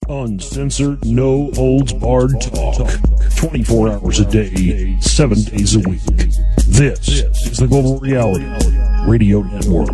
Uncensored, no holds barred talk. 24 hours a day, 7 days a week. This is the Global Reality Radio Network.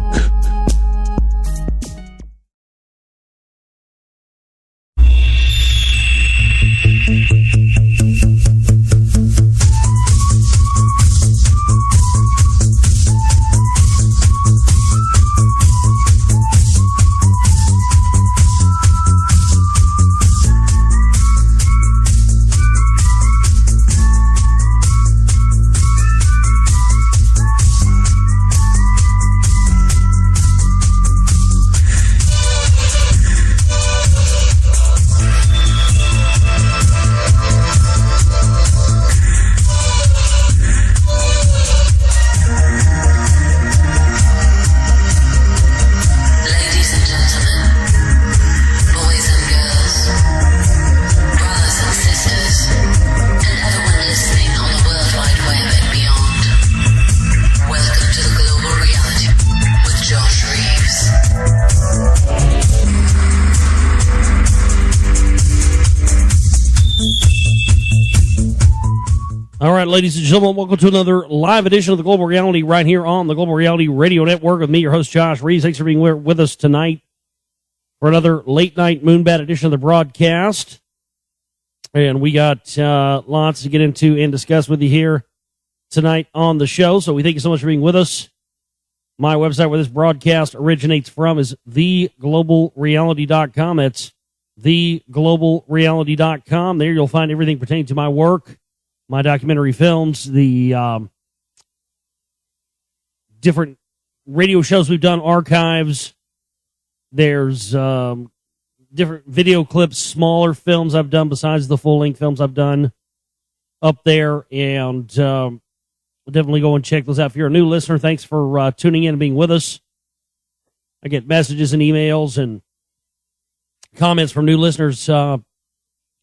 Ladies and gentlemen, welcome to another live edition of the Global Reality right here on the Global Reality Radio Network with me, your host, Josh Reeves. Thanks for being with us tonight for another late-night Moonbat edition of the broadcast. And we got lots to get into and discuss with you here tonight on the show, so we thank you so much for being with us. My website where this broadcast originates from is theglobalreality.com. That's theglobalreality.com. There you'll find everything pertaining to my work, my documentary films, the different radio shows we've done, archives. There's different video clips, smaller films I've done besides the full-length films I've done up there. And definitely go and check those out. If you're a new listener, thanks for tuning in and being with us. I get messages and emails and comments from new listeners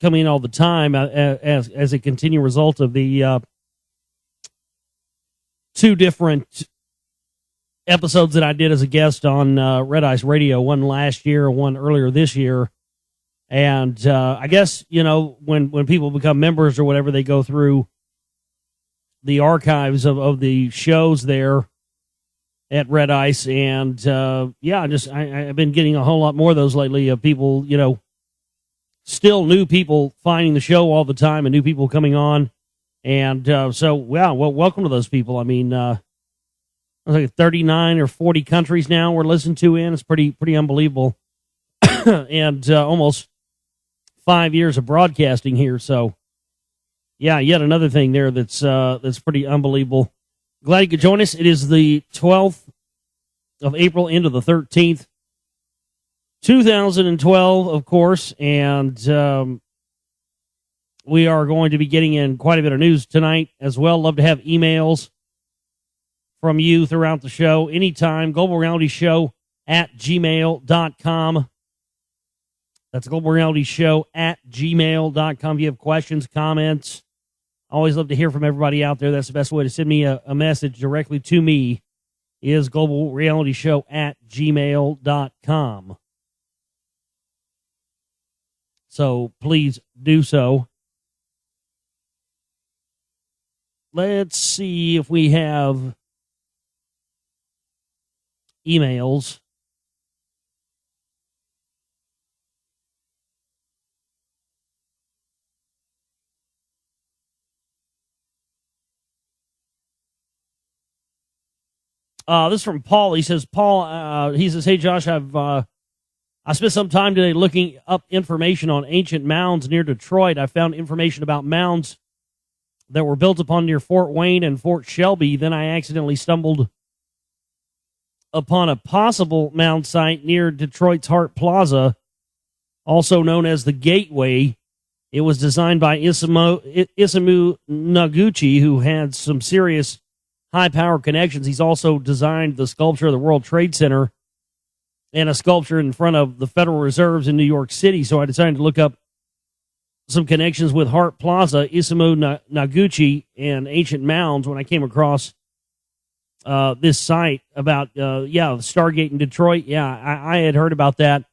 coming in all the time as a continuing result of the two different episodes that I did as a guest on Red Ice Radio, one last year, one earlier this year. And I guess, you know, when people become members or whatever, they go through the archives of the shows there at Red Ice. And I've been getting a whole lot more of those lately of people, you know, still new people finding the show all the time and new people coming on. And welcome to those people. I mean, like 39 or 40 countries now we're listened to in. It's pretty unbelievable. And almost 5 years of broadcasting here. So, yeah, yet another thing there that's pretty unbelievable. Glad you could join us. It is the 12th of April into the 13th. 2012, of course, and we are going to be getting in quite a bit of news tonight as well. Love to have emails from you throughout the show anytime. globalrealityshow@gmail.com. That's globalrealityshow@gmail.com. If you have questions, comments, always love to hear from everybody out there. That's the best way to send me a message directly to me is globalrealityshow@gmail.com. So please do so. Let's see if we have emails. This is from Paul. He says, hey, Josh, I spent some time today looking up information on ancient mounds near Detroit. I found information about mounds that were built upon near Fort Wayne and Fort Shelby. Then I accidentally stumbled upon a possible mound site near Detroit's Hart Plaza, also known as the Gateway. It was designed by Isamu Noguchi, who had some serious high-power connections. He's also designed the sculpture of the World Trade Center and a sculpture in front of the Federal Reserves in New York City. So I decided to look up some connections with Hart Plaza, Isamu Noguchi, and ancient mounds when I came across this site about, Stargate in Detroit. Yeah, I had heard about that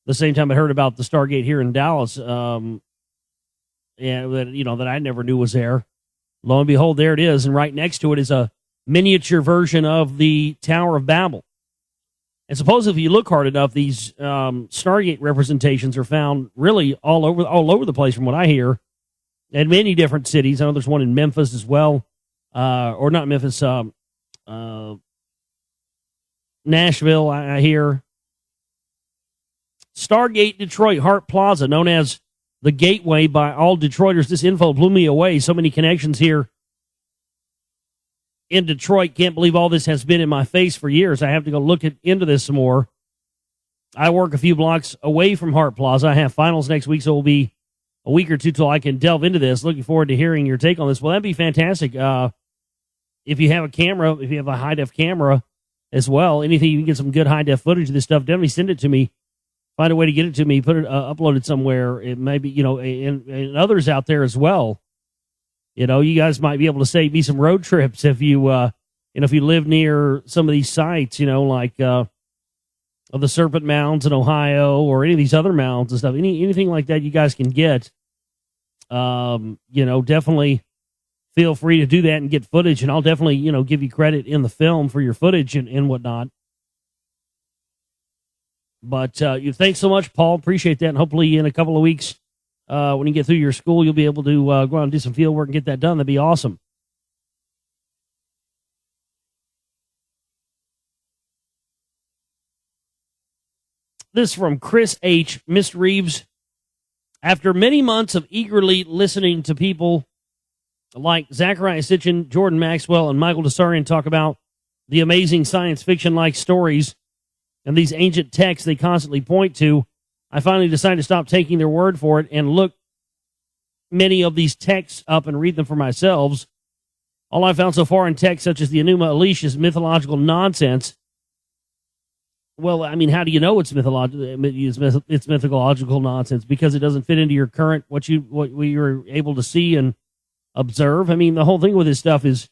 the same time I heard about the Stargate here in Dallas, that I never knew was there. Lo and behold, there it is, and right next to it is a miniature version of the Tower of Babel. And suppose if you look hard enough, these Stargate representations are found really all over the place, from what I hear, in many different cities. I know there's one in Memphis as well, or not Memphis, Nashville. I hear Stargate Detroit, Hart Plaza, known as the Gateway by all Detroiters. This info blew me away. So many connections here in Detroit. Can't believe all this has been in my face for years. I have to go look into this some more. I work a few blocks away from Hart Plaza. I have finals next week, so it will be a week or two till I can delve into this. Looking forward to hearing your take on this. Well, that'd be fantastic. If you have a camera, if you have a high-def camera as well, anything you can get some good high-def footage of this stuff, definitely send it to me. Find a way to get it to me, put it, upload it somewhere. It may be, and others out there as well. You guys might be able to save me some road trips if you live near some of these sites, like of the Serpent Mounds in Ohio or any of these other mounds and stuff. Anything like that you guys can get. Definitely feel free to do that and get footage, and I'll definitely, give you credit in the film for your footage and whatnot. But thanks so much, Paul. Appreciate that. And hopefully in a couple of weeks, when you get through your school, you'll be able to go out and do some field work and get that done. That'd be awesome. This from Chris H. Mr. Reeves. After many months of eagerly listening to people like Zachariah Sitchin, Jordan Maxwell, and Michael Desarian talk about the amazing science fiction-like stories and these ancient texts they constantly point to, I finally decided to stop taking their word for it and look many of these texts up and read them for myself. All I've found so far in texts such as the Enuma Elish is mythological nonsense. Well, I mean, how do you know it's it's mythological nonsense? Because it doesn't fit into your current, what you were able to see and observe. I mean, the whole thing with this stuff is,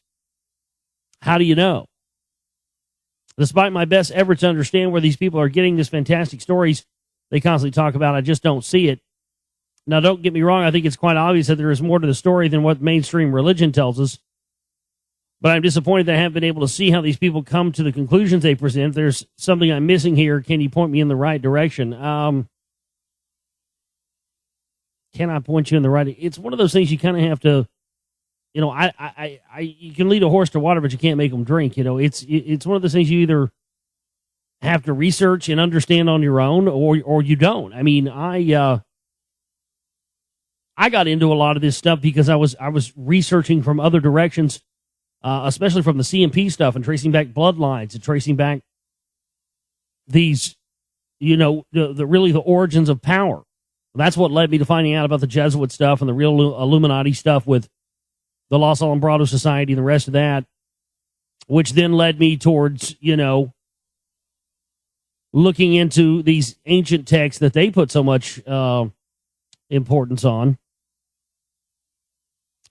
how do you know? Despite my best efforts to understand where these people are getting these fantastic stories they constantly talk about, I just don't see it. Now, don't get me wrong. I think it's quite obvious that there is more to the story than what mainstream religion tells us. But I'm disappointed that I haven't been able to see how these people come to the conclusions they present. If there's something I'm missing here, can you point me in the right direction? Can I point you in the right? It's one of those things you kind of have to, you can lead a horse to water, but you can't make them drink. It's one of those things you either have to research and understand on your own, or you don't. I mean, I got into a lot of this stuff because I was researching from other directions, especially from the CMP stuff and tracing back bloodlines and tracing back these, the origins of power. That's what led me to finding out about the Jesuit stuff and the real Illuminati stuff with the Los Alumbrados Society and the rest of that, which then led me towards, looking into these ancient texts that they put so much importance on.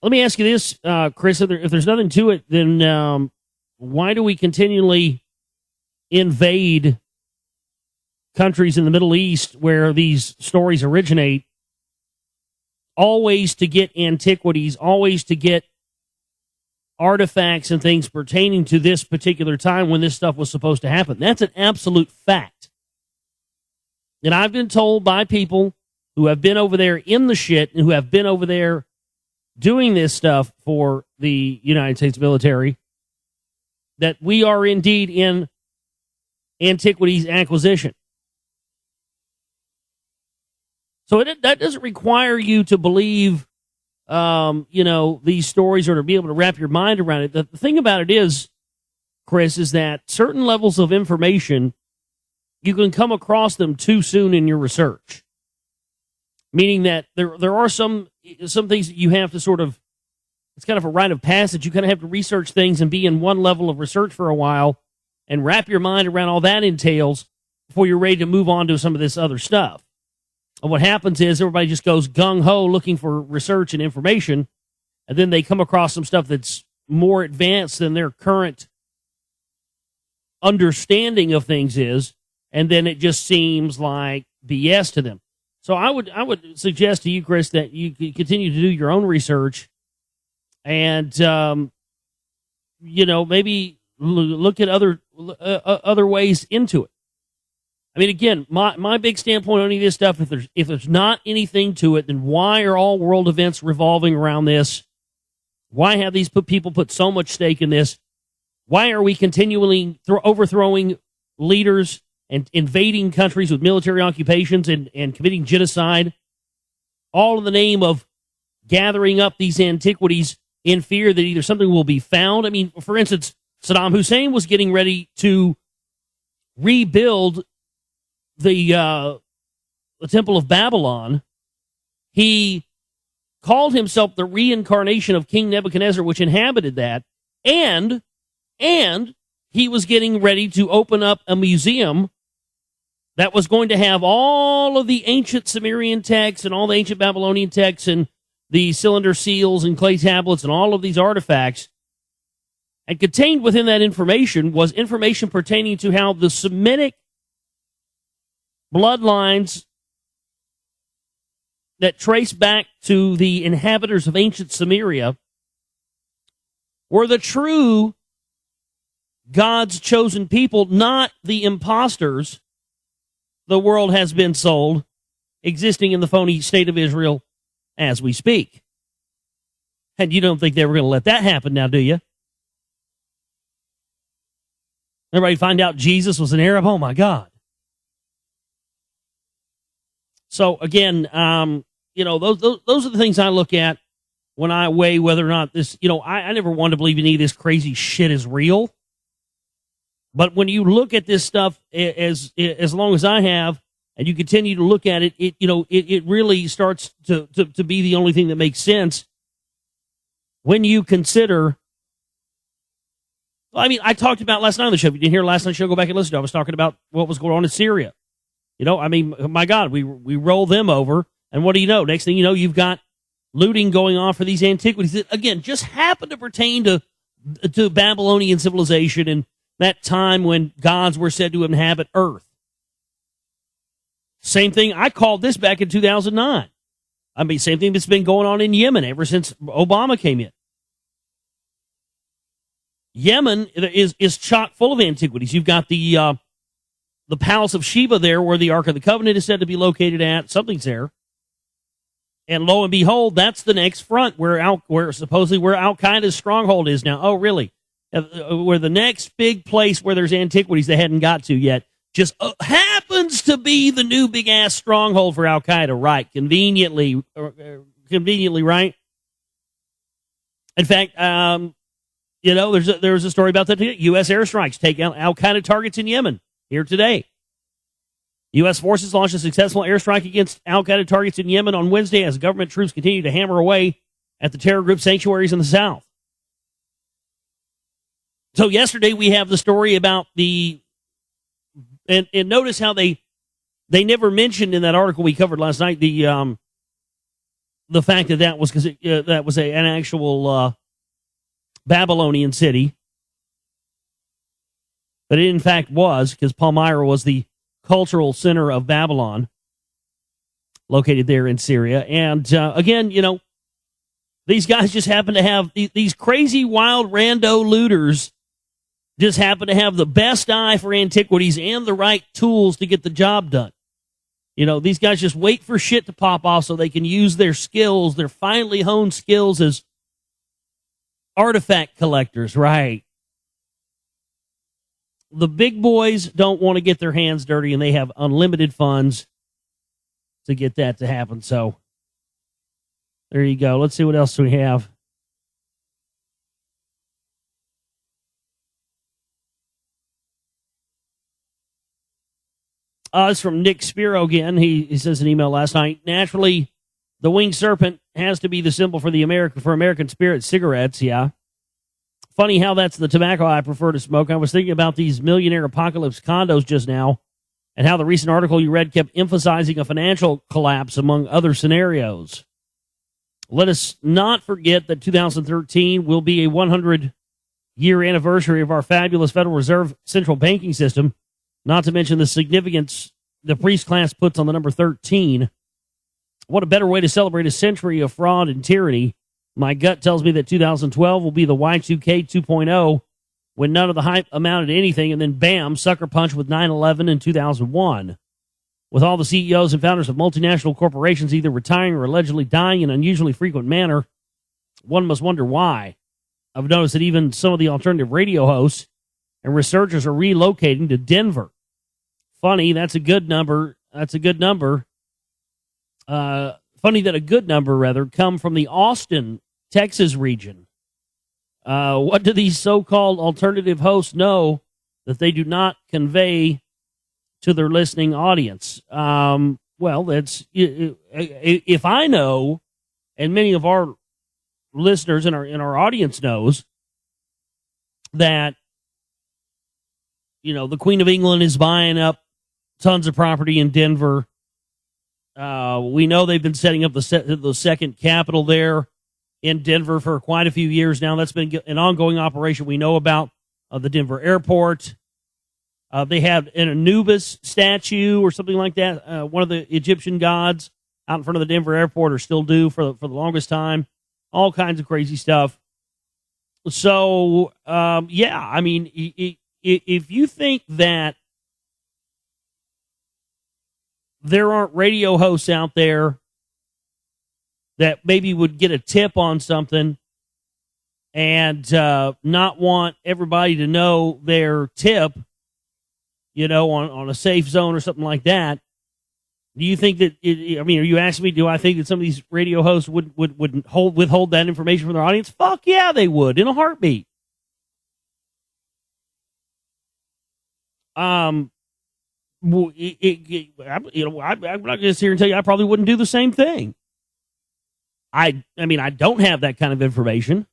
Let me ask you this, Chris, if there's nothing to it, then why do we continually invade countries in the Middle East where these stories originate, always to get antiquities, always to get artifacts and things pertaining to this particular time when this stuff was supposed to happen? That's an absolute fact. And I've been told by people who have been over there in the shit and who have been over there doing this stuff for the United States military that we are indeed in antiquities acquisition. So that doesn't require you to believe, these stories or to be able to wrap your mind around it. The thing about it is, Chris, is that certain levels of information, you can come across them too soon in your research. Meaning that there are some things that you have to sort of, it's kind of a rite of passage. You kind of have to research things and be in one level of research for a while and wrap your mind around all that entails before you're ready to move on to some of this other stuff. And what happens is everybody just goes gung-ho looking for research and information, and then they come across some stuff that's more advanced than their current understanding of things is, and then it just seems like BS to them. So I would suggest to you, Chris, that you continue to do your own research and, maybe look at other ways into it. I mean, again, my big standpoint on any of this stuff, if there's not anything to it, then why are all world events revolving around this? Why have these people put so much stake in this? Why are we continually overthrowing leaders and invading countries with military occupations and committing genocide, all in the name of gathering up these antiquities in fear that either something will be found? I mean, for instance, Saddam Hussein was getting ready to rebuild the Temple of Babylon. He called himself the reincarnation of King Nebuchadnezzar, which inhabited that, and he was getting ready to open up a museum that was going to have all of the ancient Sumerian texts and all the ancient Babylonian texts and the cylinder seals and clay tablets and all of these artifacts. And contained within that information was information pertaining to how the Semitic bloodlines that trace back to the inhabitants of ancient Samaria were the true God's chosen people, not the imposters the world has been sold, existing in the phony state of Israel as we speak. And you don't think they were going to let that happen now, do you? Everybody find out Jesus was an Arab? Oh, my God. So, again, those are the things I look at when I weigh whether or not this, I never wanted to believe any of this crazy shit is real. But when you look at this stuff as long as I have, and you continue to look at it, it really starts to be the only thing that makes sense when you consider. I mean, I talked about last night on the show. If you didn't hear last night's show, go back and listen to it. I was talking about what was going on in Syria. I mean, my God, we roll them over, and what do you know? Next thing you know, you've got looting going on for these antiquities that, again, just happen to pertain to Babylonian civilization and that time when gods were said to inhabit Earth. Same thing, I called this back in 2009. I mean, same thing that's been going on in Yemen ever since Obama came in. Yemen is chock full of antiquities. You've got the Palace of Sheba there, where the Ark of the Covenant is said to be located at. Something's there. And lo and behold, that's the next front where supposedly where Al-Qaeda's stronghold is now. Oh, really? Where the next big place where there's antiquities they hadn't got to yet just happens to be the new big-ass stronghold for Al-Qaeda, right? Conveniently, right? In fact, there's a story about that today. U.S. airstrikes take out Al-Qaeda targets in Yemen here today. U.S. forces launched a successful airstrike against Al-Qaeda targets in Yemen on Wednesday as government troops continue to hammer away at the terror group sanctuaries in the south. So yesterday we have the story about and notice how they never mentioned in that article we covered last night the fact that was because that was an actual Babylonian city, but it in fact was, because Palmyra was the cultural center of Babylon, located there in Syria. And again, these guys just happen to have these crazy, wild, rando looters just happen to have the best eye for antiquities and the right tools to get the job done. These guys just wait for shit to pop off so they can use their skills, their finely honed skills as artifact collectors, right? The big boys don't want to get their hands dirty, and they have unlimited funds to get that to happen. So there you go. Let's see what else we have. It's from Nick Spiro again. He says an email last night. Naturally, the winged serpent has to be the symbol for American Spirit cigarettes. Yeah. Funny how that's the tobacco I prefer to smoke. I was thinking about these millionaire apocalypse condos just now, and how the recent article you read kept emphasizing a financial collapse among other scenarios. Let us not forget that 2013 will be a 100-year anniversary of our fabulous Federal Reserve central banking system, not to mention the significance the priest class puts on the number 13. What a better way to celebrate a century of fraud and tyranny. My gut tells me that 2012 will be the Y2K 2.0, when none of the hype amounted to anything, and then bam, sucker punch with 9/11 in 2001. With all the CEOs and founders of multinational corporations either retiring or allegedly dying in an unusually frequent manner, one must wonder why. I've noticed that even some of the alternative radio hosts and researchers are relocating to Denver. Funny, that's a good number. That's a good number. Funny that a good number, rather, come from the Austin, Texas region. What do these so-called alternative hosts know that they do not convey to their listening audience? Well, that's if I know, and many of our listeners in our audience knows that, the Queen of England is buying up tons of property in Denver. We know they've been setting up the second capital there in Denver for quite a few years now. That's been an ongoing operation. We know about the Denver airport. They have an Anubis statue or something like that. One of the Egyptian gods out in front of the Denver airport, or still do for the longest time. All kinds of crazy stuff. So, yeah, I mean, if you think that there aren't radio hosts out there that maybe would get a tip on something and not want everybody to know their tip, on a safe zone or something like that, do you think that, are you asking me, do I think that some of these radio hosts would withhold that information from their audience? Fuck yeah, they would, in a heartbeat. I'm not going to sit here and tell you I probably wouldn't do the same thing. I don't have that kind of information.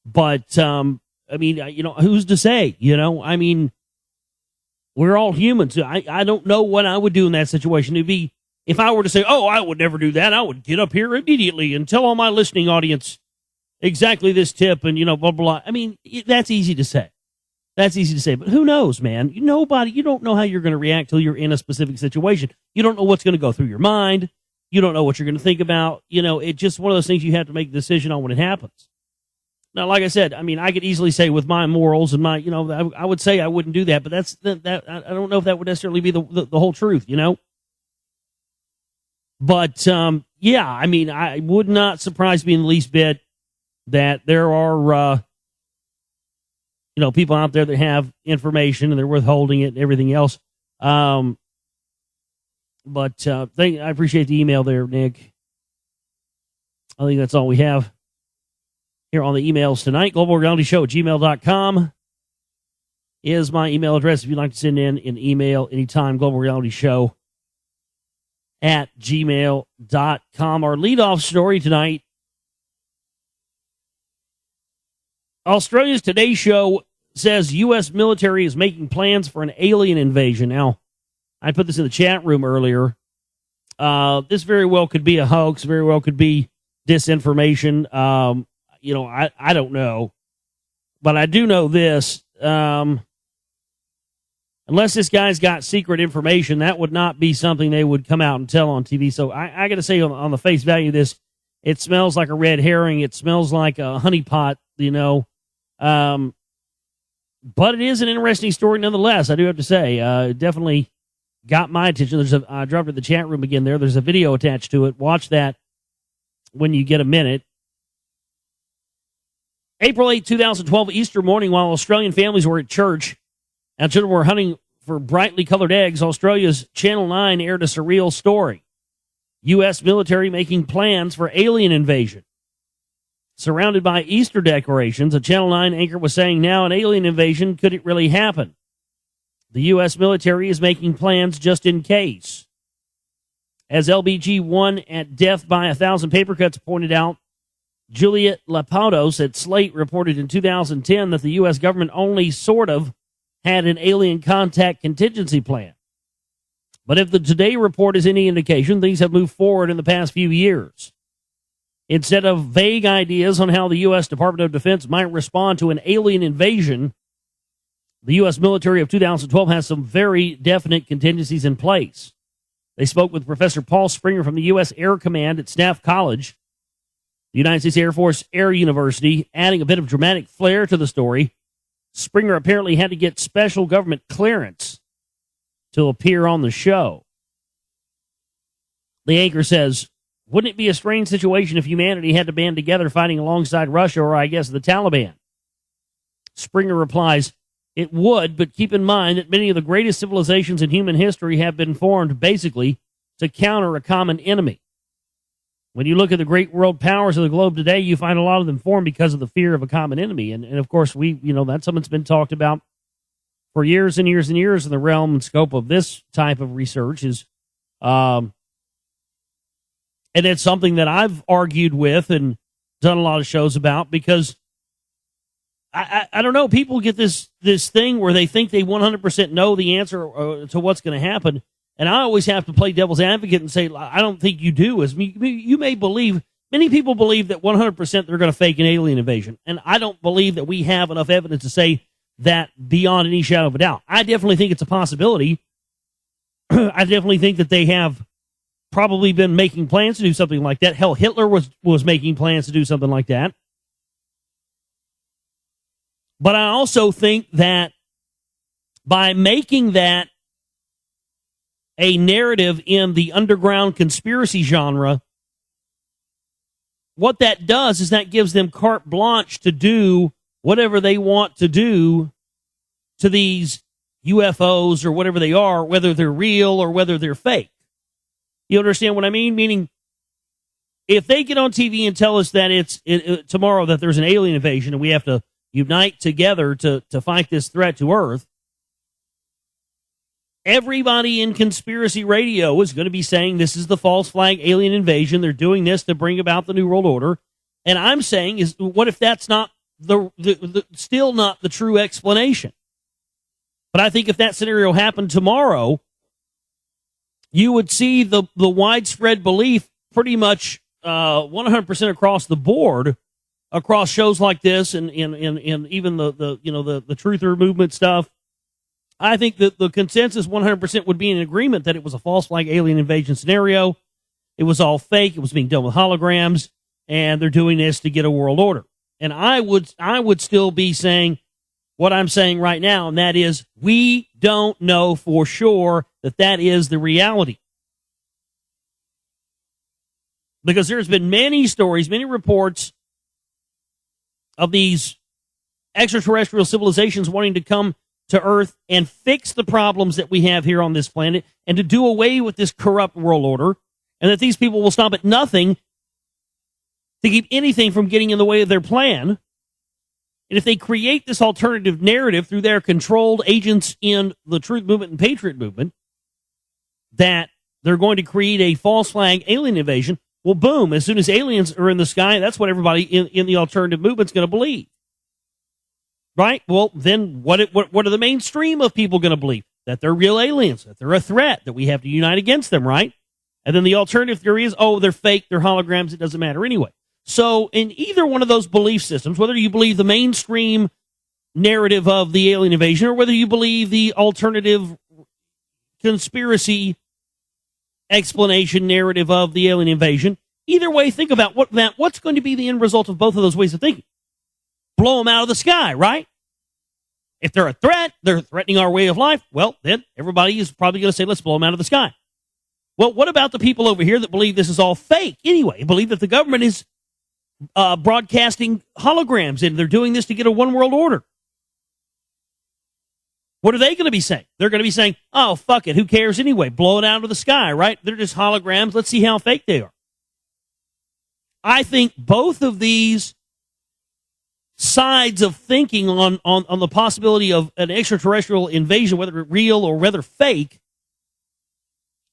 But, who's to say? We're all humans. I don't know what I would do in that situation. It'd be, if I were to say, I would never do that, I would get up here immediately and tell all my listening audience exactly this tip and, blah, blah. That's easy to say. That's easy to say, but who knows, man? You don't know how you're going to react till you're in a specific situation. You don't know what's going to go through your mind. You don't know what you're going to think about. It's just one of those things you have to make a decision on when it happens. Now, like I said, I could easily say with my morals and my, I would say I wouldn't do that, but that I don't know if that would necessarily be the whole truth, But, yeah, I would not surprise me in the least bit that there are, people out there that have information and they're withholding it and everything else. But I appreciate the email there, Nick. I think that's all we have here on the emails tonight. GlobalRealityShow@gmail.com is my email address if you'd like to send in an email anytime. GlobalRealityShow@gmail.com. Our leadoff story tonight: Australia's Today Show says U.S. military is making plans for an alien invasion. Now, I put this in the chat room earlier. This very well could be a hoax, very well could be disinformation. I don't know. But I do know this. Unless this guy's got secret information, that would not be something they would come out and tell on TV. So I got to say, on the face value of this, it smells like a red herring. It smells like a honeypot, But it is an interesting story nonetheless, I do have to say. It definitely got my attention. I dropped it in the chat room again there. There's a video attached to it. Watch that when you get a minute. April 8, 2012, Easter morning, while Australian families were at church and children were hunting for brightly colored eggs, Australia's Channel 9 aired a surreal story. U.S. military making plans for alien invasion. Surrounded by Easter decorations, a Channel 9 anchor was saying, now an alien invasion, could it really happen? The U.S. military is making plans just in case. As LBG 1 at Death by 1,000 Paper Cuts pointed out, Juliet Lapaudos at Slate reported in 2010 that the U.S. government only sort of had an alien contact contingency plan. But if the Today report is any indication, things have moved forward in the past few years. Instead of vague ideas on how the U.S. Department of Defense might respond to an alien invasion, The U.S. military of 2012 has some very definite contingencies in place. They spoke with Professor Paul Springer from the U.S. Air Command at Staff College, the United States Air Force Air University, adding a bit of dramatic flair to the story. Springer apparently had to get special government clearance to appear on the show. The anchor says, wouldn't it be a strange situation if humanity had to band together fighting alongside Russia or, I guess, the Taliban? Springer replies, it would, but keep in mind that many of the greatest civilizations in human history have been formed basically to counter a common enemy. When you look at the great world powers of the globe today, you find a lot of them formed because of the fear of a common enemy. And of course, that's something that's been talked about for years and years and years in the realm and scope of this type of research is, and it's something that I've argued with and done a lot of shows about because I don't know, people get this thing where they think they 100% know the answer to what's going to happen. And I always have to play devil's advocate and say, I don't think you do. As you may believe, many people believe that 100% they're going to fake an alien invasion. And I don't believe that we have enough evidence to say that beyond any shadow of a doubt. I definitely think it's a possibility. I definitely think that they have probably been making plans to do something like that. Hell, Hitler was making plans to do something like that. But I also think that by making that a narrative in the underground conspiracy genre, what that does is that gives them carte blanche to do whatever they want to do to these UFOs or whatever they are, whether they're real or whether they're fake. You understand what I mean? Meaning, if they get on TV and tell us that it's tomorrow that there's an alien invasion and we have to unite together to fight this threat to Earth, everybody in conspiracy radio is going to be saying this is the false flag alien invasion. They're doing this to bring about the New World Order. And I'm saying, is what if that's not still not the true explanation? But I think if that scenario happened tomorrow, you would see the widespread belief pretty much 100% across the board, across shows like this and even the truther movement stuff. I think that the consensus 100% would be in agreement that it was a false flag alien invasion scenario. It was all fake. It was being done with holograms, and they're doing this to get a world order. And I would still be saying what I'm saying right now, and that is we don't know for sure that is the reality. Because there's been many stories, many reports of these extraterrestrial civilizations wanting to come to Earth and fix the problems that we have here on this planet and to do away with this corrupt world order, and that these people will stop at nothing to keep anything from getting in the way of their plan. And if they create this alternative narrative through their controlled agents in the Truth Movement and Patriot Movement that they're going to create a false flag alien invasion, well, boom, as soon as aliens are in the sky, that's what everybody in the alternative movement's going to believe. Right? Well, then what are the mainstream of people going to believe? That they're real aliens, that they're a threat, that we have to unite against them, right? And then the alternative theory is, oh, they're fake, they're holograms, it doesn't matter anyway. So in either one of those belief systems, whether you believe the mainstream narrative of the alien invasion or whether you believe the alternative conspiracy explanation narrative of the alien invasion, either way, think about what's going to be the end result of both of those ways of thinking. Blow them out of the sky, right? If they're a threat, they're threatening our way of life, well, then everybody is probably going to say, let's blow them out of the sky. Well, what about the people over here that believe this is all fake anyway, believe that the government is broadcasting holograms and they're doing this to get a one world order? What are they going to be saying? They're going to be saying, oh, fuck it, who cares anyway? Blow it out of the sky, right? They're just holograms. Let's see how fake they are. I think both of these sides of thinking on the possibility of an extraterrestrial invasion, whether it's real or whether fake,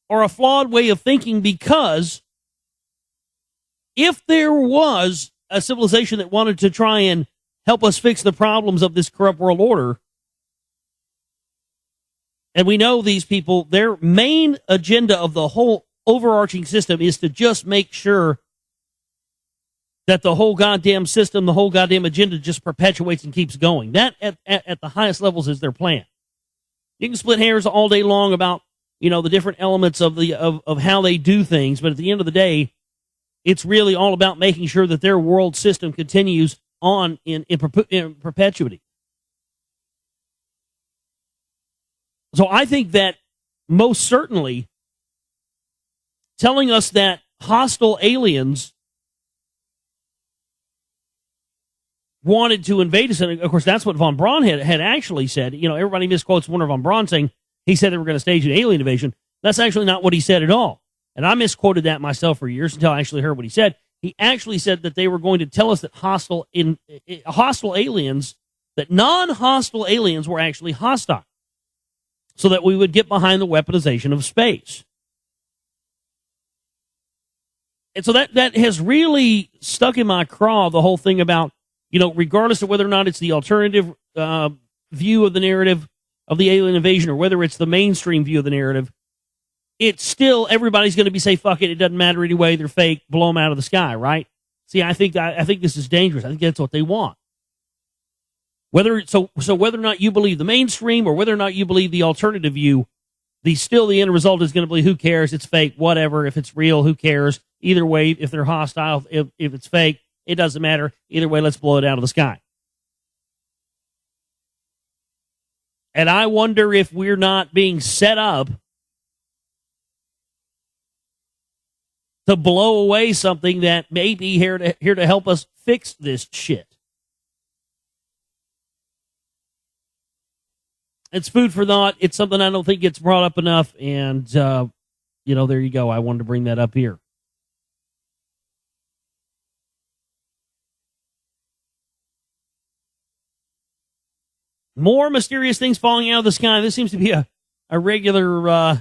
are a flawed way of thinking, because if there was a civilization that wanted to try and help us fix the problems of this corrupt world order, and we know these people, their main agenda of the whole overarching system is to just make sure that the whole goddamn system, the whole goddamn agenda just perpetuates and keeps going. That at the highest levels is their plan. You can split hairs all day long about, the different elements of how they do things, but at the end of the day, it's really all about making sure that their world system continues on in perpetuity. So I think that most certainly telling us that hostile aliens wanted to invade us, and of course that's what von Braun had actually said. Everybody misquotes Werner von Braun saying he said they were going to stage an alien invasion. That's actually not what he said at all. And I misquoted that myself for years until I actually heard what he said. He actually said that they were going to tell us that hostile aliens, that non-hostile aliens were actually hostile, so that we would get behind the weaponization of space. And so that has really stuck in my craw, the whole thing about, regardless of whether or not it's the alternative view of the narrative of the alien invasion or whether it's the mainstream view of the narrative, it's still, everybody's going to be say, fuck it doesn't matter anyway, they're fake, blow them out of the sky, right? See, I think this is dangerous. I think that's what they want. Whether or not you believe the mainstream or whether or not you believe the alternative view, the end result is going to be who cares, it's fake, whatever. If it's real, who cares? Either way, if they're hostile, if it's fake, it doesn't matter. Either way, let's blow it out of the sky. And I wonder if we're not being set up to blow away something that may be here to help us fix this shit. It's food for thought. It's something I don't think gets brought up enough. And, there you go. I wanted to bring that up here. More mysterious things falling out of the sky. This seems to be a regular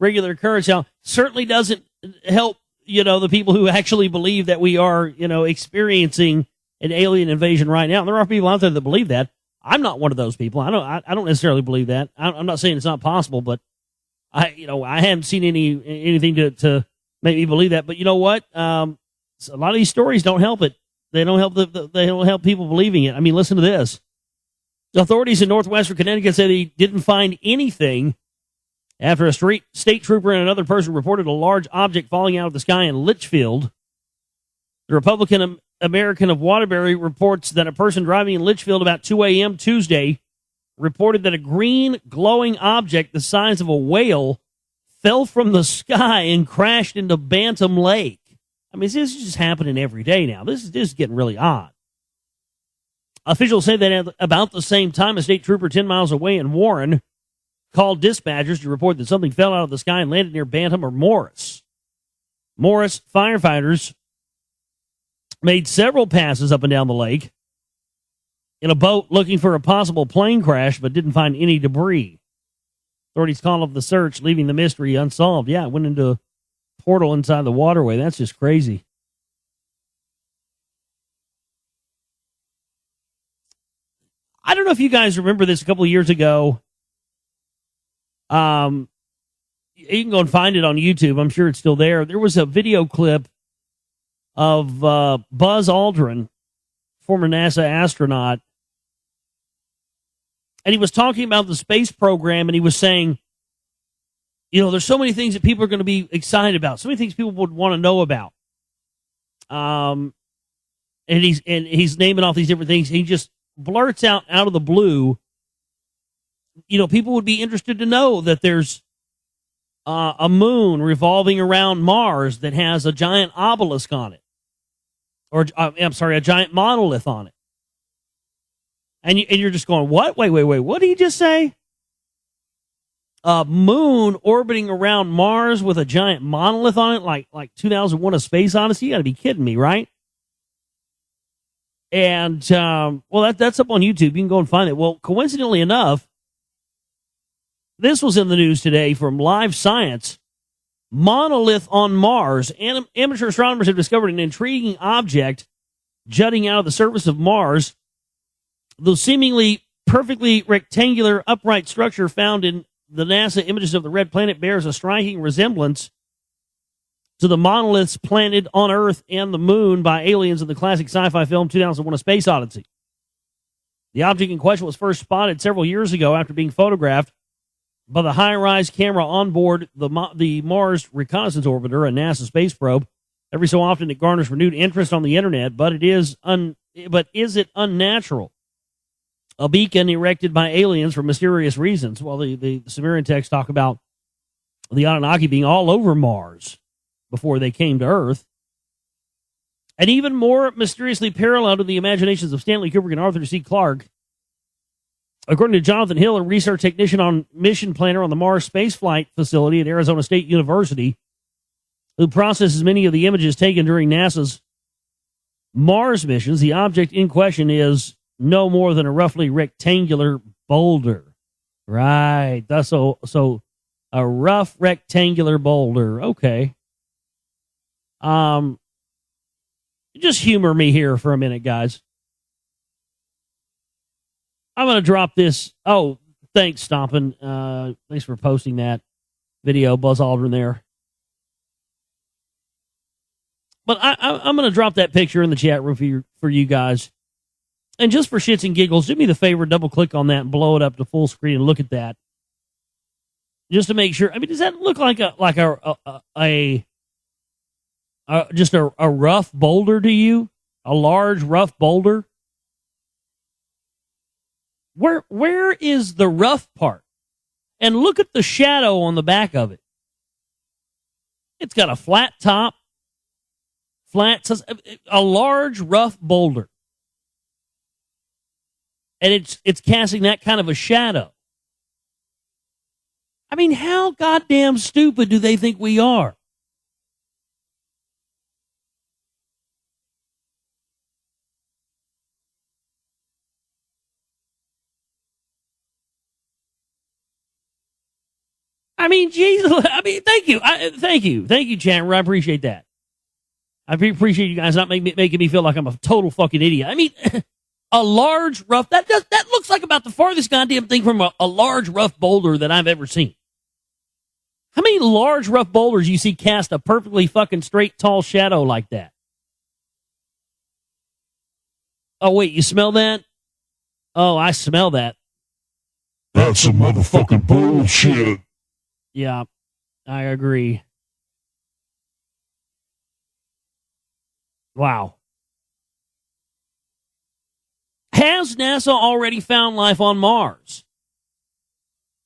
occurrence. Now, certainly doesn't help, the people who actually believe that we are, experiencing an alien invasion right now. There are people out there that believe that. I'm not one of those people. I don't necessarily believe that. I'm not saying it's not possible, but I haven't seen anything to make me believe that. But you know what? A lot of these stories don't help it. They don't help they don't help people believing it. I mean, listen to this. The authorities in northwestern Connecticut say they didn't find anything after a state trooper and another person reported a large object falling out of the sky in Litchfield. The Republican American of Waterbury reports that a person driving in Litchfield about 2 a.m. Tuesday reported that a green glowing object the size of a whale fell from the sky and crashed into Bantam Lake. I mean, this is just happening every day now. This is getting really odd. Officials say that at about the same time, a state trooper 10 miles away in Warren called dispatchers to report that something fell out of the sky and landed near Bantam or Morris. Morris firefighters made several passes up and down the lake in a boat looking for a possible plane crash, but didn't find any debris. Authorities called off the search, leaving the mystery unsolved. Yeah, it went into a portal inside the waterway. That's just crazy. I don't know if you guys remember this a couple of years ago. You can go and find it on YouTube. I'm sure it's still there. There was a video clip of Buzz Aldrin, former NASA astronaut, and he was talking about the space program, and he was saying, there's so many things that people are going to be excited about, so many things people would want to know about. And he's naming off these different things. He just blurts out of the blue, people would be interested to know that there's a moon revolving around Mars that has a giant obelisk on it. A giant monolith on it. And you're just going, what? Wait, what did he just say? A moon orbiting around Mars with a giant monolith on it, like 2001: A Space Odyssey? You got to be kidding me, right? And, that's up on YouTube. You can go and find it. Well, coincidentally enough, this was in the news today from Live Science. Monolith on Mars. Amateur astronomers have discovered an intriguing object jutting out of the surface of Mars. The seemingly perfectly rectangular upright structure found in the NASA images of the red planet bears a striking resemblance to the monoliths planted on Earth and the moon by aliens in the classic sci-fi film 2001: A Space Odyssey. The object in question was first spotted several years ago after being photographed by the high-rise camera on board the Mars Reconnaissance Orbiter, a NASA space probe. Every so often, it garners renewed interest on the internet, but is it unnatural? A beacon erected by aliens for mysterious reasons. Well, the Sumerian texts talk about the Anunnaki being all over Mars before they came to Earth. And even more mysteriously parallel to the imaginations of Stanley Kubrick and Arthur C. Clarke, according to Jonathan Hill, a research technician on mission planner on the Mars spaceflight facility at Arizona State University, who processes many of the images taken during NASA's Mars missions, the object in question is no more than a roughly rectangular boulder. Right. That's so a rough rectangular boulder. Okay. Just humor me here for a minute, guys. I'm going to drop this. Oh, thanks, Stompin. Thanks for posting that video, Buzz Aldrin there. But I'm going to drop that picture in the chat room for you guys. And just for shits and giggles, do me the favor, double click on that and blow it up to full screen and look at that. Just to make sure. I mean, does that look like just a rough boulder to you? A large, rough boulder? Where is the rough part? And look at the shadow on the back of it. It's got a flat top. A large, rough boulder. And it's casting that kind of a shadow. I mean, how goddamn stupid do they think we are? I mean, Jesus. I mean, thank you. Thank you, Chandler. I appreciate that. I appreciate you guys not making me feel like I'm a total fucking idiot. I mean, a large, rough, that looks like about the farthest goddamn thing from a large, rough boulder that I've ever seen. How many large, rough boulders you see cast a perfectly fucking straight, tall shadow like that? Oh, wait, you smell that? Oh, I smell that. That's some motherfucking bullshit. Yeah, I agree. Wow. Has NASA already found life on Mars?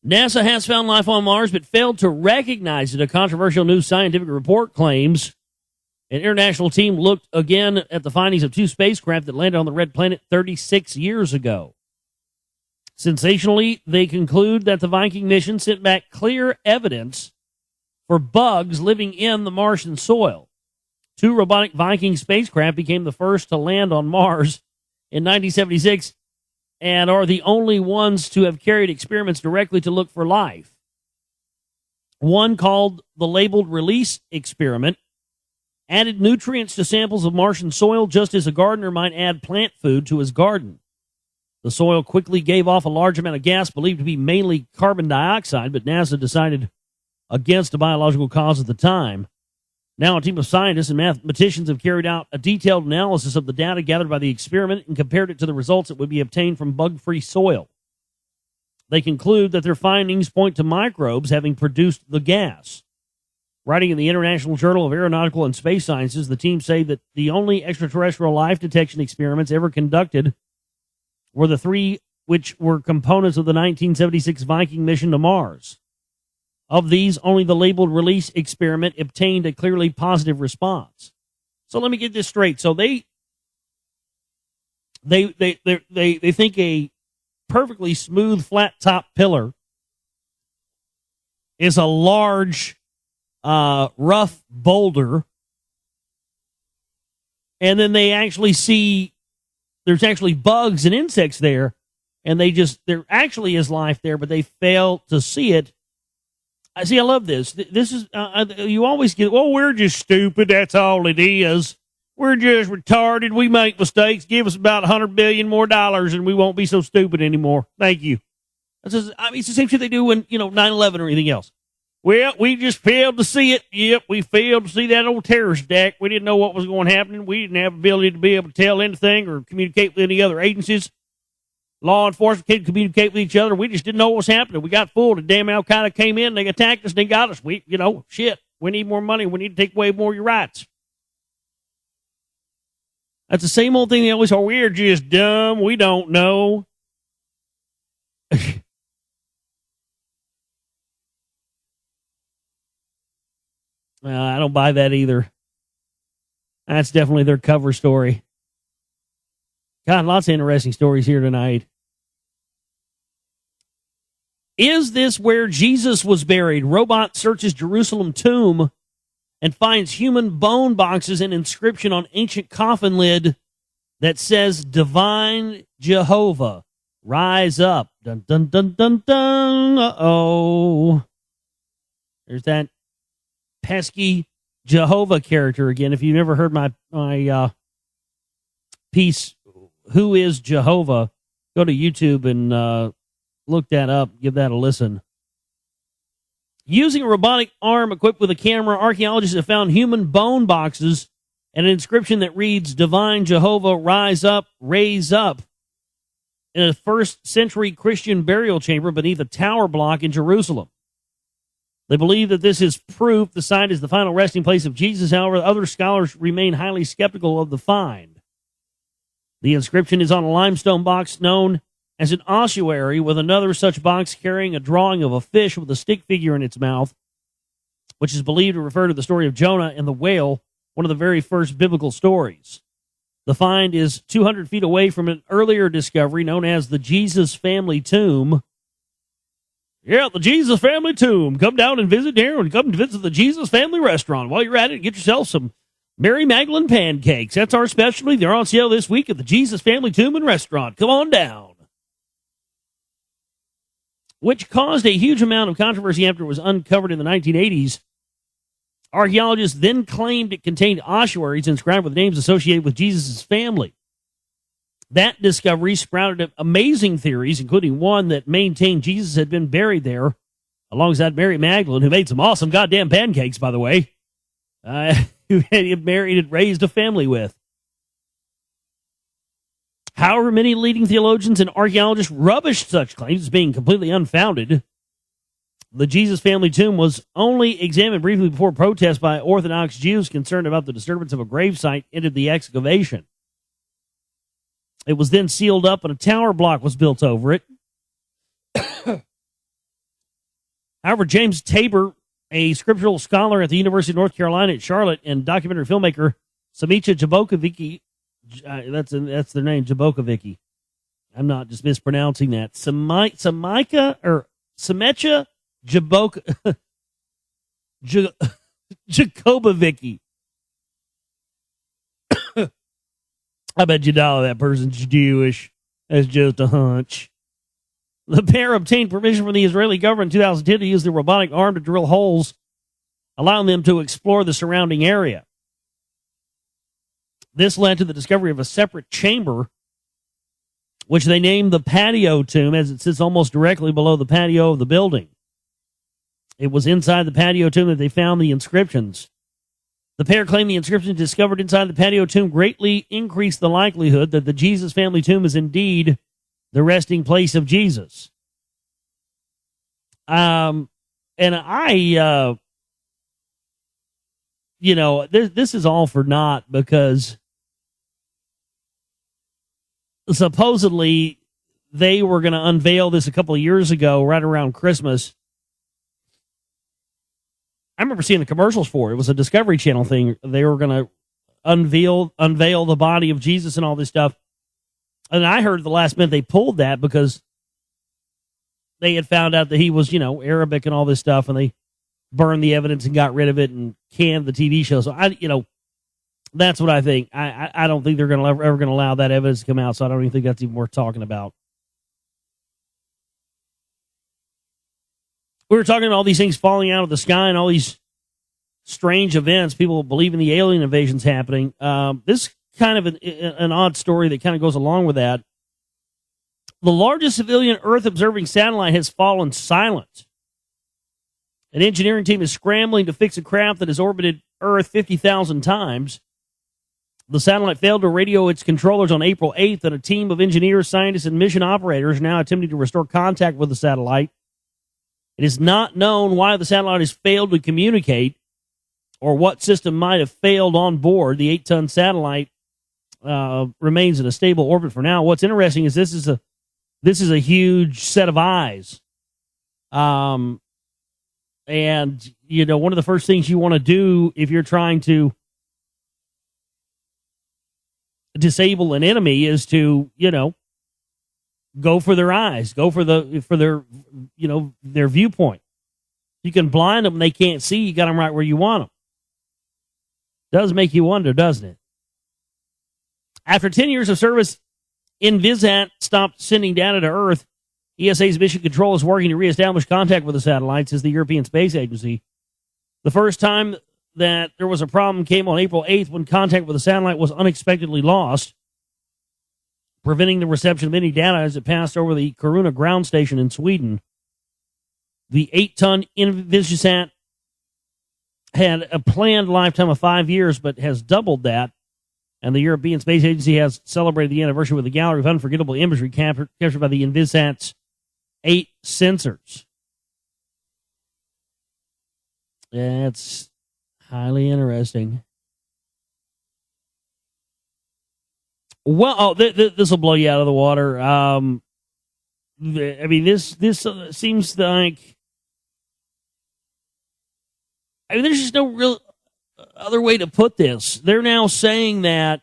NASA has found life on Mars, but failed to recognize it. A controversial new scientific report claims an international team looked again at the findings of two spacecraft that landed on the red planet 36 years ago. Sensationally, they conclude that the Viking mission sent back clear evidence for bugs living in the Martian soil. Two robotic Viking spacecraft became the first to land on Mars in 1976 and are the only ones to have carried experiments directly to look for life. One, called the Labeled Release Experiment, added nutrients to samples of Martian soil just as a gardener might add plant food to his garden. The soil quickly gave off a large amount of gas believed to be mainly carbon dioxide, but NASA decided against a biological cause at the time. Now a team of scientists and mathematicians have carried out a detailed analysis of the data gathered by the experiment and compared it to the results that would be obtained from bug-free soil. They conclude that their findings point to microbes having produced the gas. Writing in the International Journal of Aeronautical and Space Sciences, the team say that the only extraterrestrial life detection experiments ever conducted were the three which were components of the 1976 Viking mission to Mars. Of these, only the Labeled Release Experiment obtained a clearly positive response. So let me get this straight. So they think a perfectly smooth flat top pillar is a large rough boulder, and then they actually see there's actually bugs and insects there, and there actually is life there, but they fail to see it. I love this. This is, you always get, well, we're just stupid. That's all it is. We're just retarded. We make mistakes. Give us about $100 billion more and we won't be so stupid anymore. Thank you. It's the same shit they do when, 9/11 or anything else. Well, we just failed to see it. Yep, we failed to see that old terrorist attack. We didn't know what was going to happen. We didn't have the ability to be able to tell anything or communicate with any other agencies. Law enforcement couldn't communicate with each other. We just didn't know what was happening. We got fooled. The damn Al-Qaeda came in. They attacked us. They got us. Shit. We need more money. We need to take away more of your rights. That's the same old thing they always say. We're just dumb. We don't know. I don't buy that either. That's definitely their cover story. God, lots of interesting stories here tonight. Is this where Jesus was buried? Robot searches Jerusalem tomb and finds human bone boxes and inscription on ancient coffin lid that says, Divine Jehovah, rise up. Dun, dun, dun, dun, dun. Uh-oh. There's that pesky Jehovah character again. If you've never heard my piece, Who is Jehovah, go to YouTube and look that up. Give that a listen. Using a robotic arm equipped with a camera, archaeologists have found human bone boxes and an inscription that reads, Divine Jehovah, rise up, raise up, in a first century Christian burial chamber beneath a tower block in Jerusalem. They believe that this is proof the site is the final resting place of Jesus. However, other scholars remain highly skeptical of the find. The inscription is on a limestone box known as an ossuary, with another such box carrying a drawing of a fish with a stick figure in its mouth, which is believed to refer to the story of Jonah and the whale, one of the very first biblical stories. The find is 200 feet away from an earlier discovery known as the Jesus family tomb. Yeah, the Jesus family tomb. Come down and visit here, and come to visit the Jesus family restaurant. While you're at it, get yourself some Mary Magdalene pancakes. That's our specialty. They're on sale this week at the Jesus family tomb and restaurant. Come on down. Which caused a huge amount of controversy after it was uncovered in the 1980s. Archaeologists then claimed it contained ossuaries inscribed with names associated with Jesus' family. That discovery sprouted amazing theories, including one that maintained Jesus had been buried there, alongside Mary Magdalene, who made some awesome goddamn pancakes, by the way, who had married and raised a family with. However, many leading theologians and archaeologists rubbished such claims as being completely unfounded. The Jesus family tomb was only examined briefly before protests by Orthodox Jews concerned about the disturbance of a gravesite ended the excavation. It was then sealed up and a tower block was built over it. However, James Tabor, a scriptural scholar at the University of North Carolina at Charlotte, and documentary filmmaker Samicha Jabokovicki, that's their name, Jabokovicki. I'm not just mispronouncing that. Samicha Jacobovicki. I bet you dollar that person's Jewish. That's just a hunch. The pair obtained permission from the Israeli government in 2010 to use the robotic arm to drill holes, allowing them to explore the surrounding area. This led to the discovery of a separate chamber, which they named the patio tomb, as it sits almost directly below the patio of the building. It was inside the patio tomb that they found the inscriptions. The pair claimed the inscriptions discovered inside the patio tomb greatly increased the likelihood that the Jesus family tomb is indeed the resting place of Jesus. And I, this is all for naught, because supposedly they were going to unveil this a couple of years ago, right around Christmas. I remember seeing the commercials for it. It was a Discovery Channel thing. They were going to unveil the body of Jesus and all this stuff. And I heard at the last minute they pulled that because they had found out that he was, Arabic and all this stuff, and they burned the evidence and got rid of it and canned the TV show. So that's what I think. I don't think they're going to ever going to allow that evidence to come out. So I don't even think that's even worth talking about. We were talking about all these things falling out of the sky and all these strange events. People believe in the alien invasions happening. This is kind of an odd story that kind of goes along with that. The largest civilian Earth-observing satellite has fallen silent An engineering team is scrambling to fix a craft that has orbited Earth 50,000 times. The satellite failed to radio its controllers on April 8th, and a team of engineers, scientists, and mission operators are now attempting to restore contact with the satellite. It is not known why the satellite has failed to communicate or what system might have failed on board. The 8-ton satellite remains in a stable orbit for now. What's interesting is this is a huge set of eyes. And, you know, one of the first things you want to do if you're trying to disable an enemy is to, you know, go for their eyes, go for their, you know, their viewpoint. You can blind them, they can't see, you got them right where you want them. Does make you wonder, doesn't it? After 10 years of service, Envisat stopped sending data to Earth. ESA's Mission Control is working to reestablish contact with the satellites as the European Space Agency. The first time that there was a problem came on April 8th when contact with the satellite was unexpectedly lost, preventing the reception of any data as it passed over the Kiruna ground station in Sweden. The 8-ton Envisat had a planned lifetime of 5 years, but has doubled that. And the European Space Agency has celebrated the anniversary with a gallery of unforgettable imagery captured by the Envisat's 8 sensors. That's highly interesting. Well, this will blow you out of the water. I mean, this seems like... I mean, there's just no real other way to put this. They're now saying that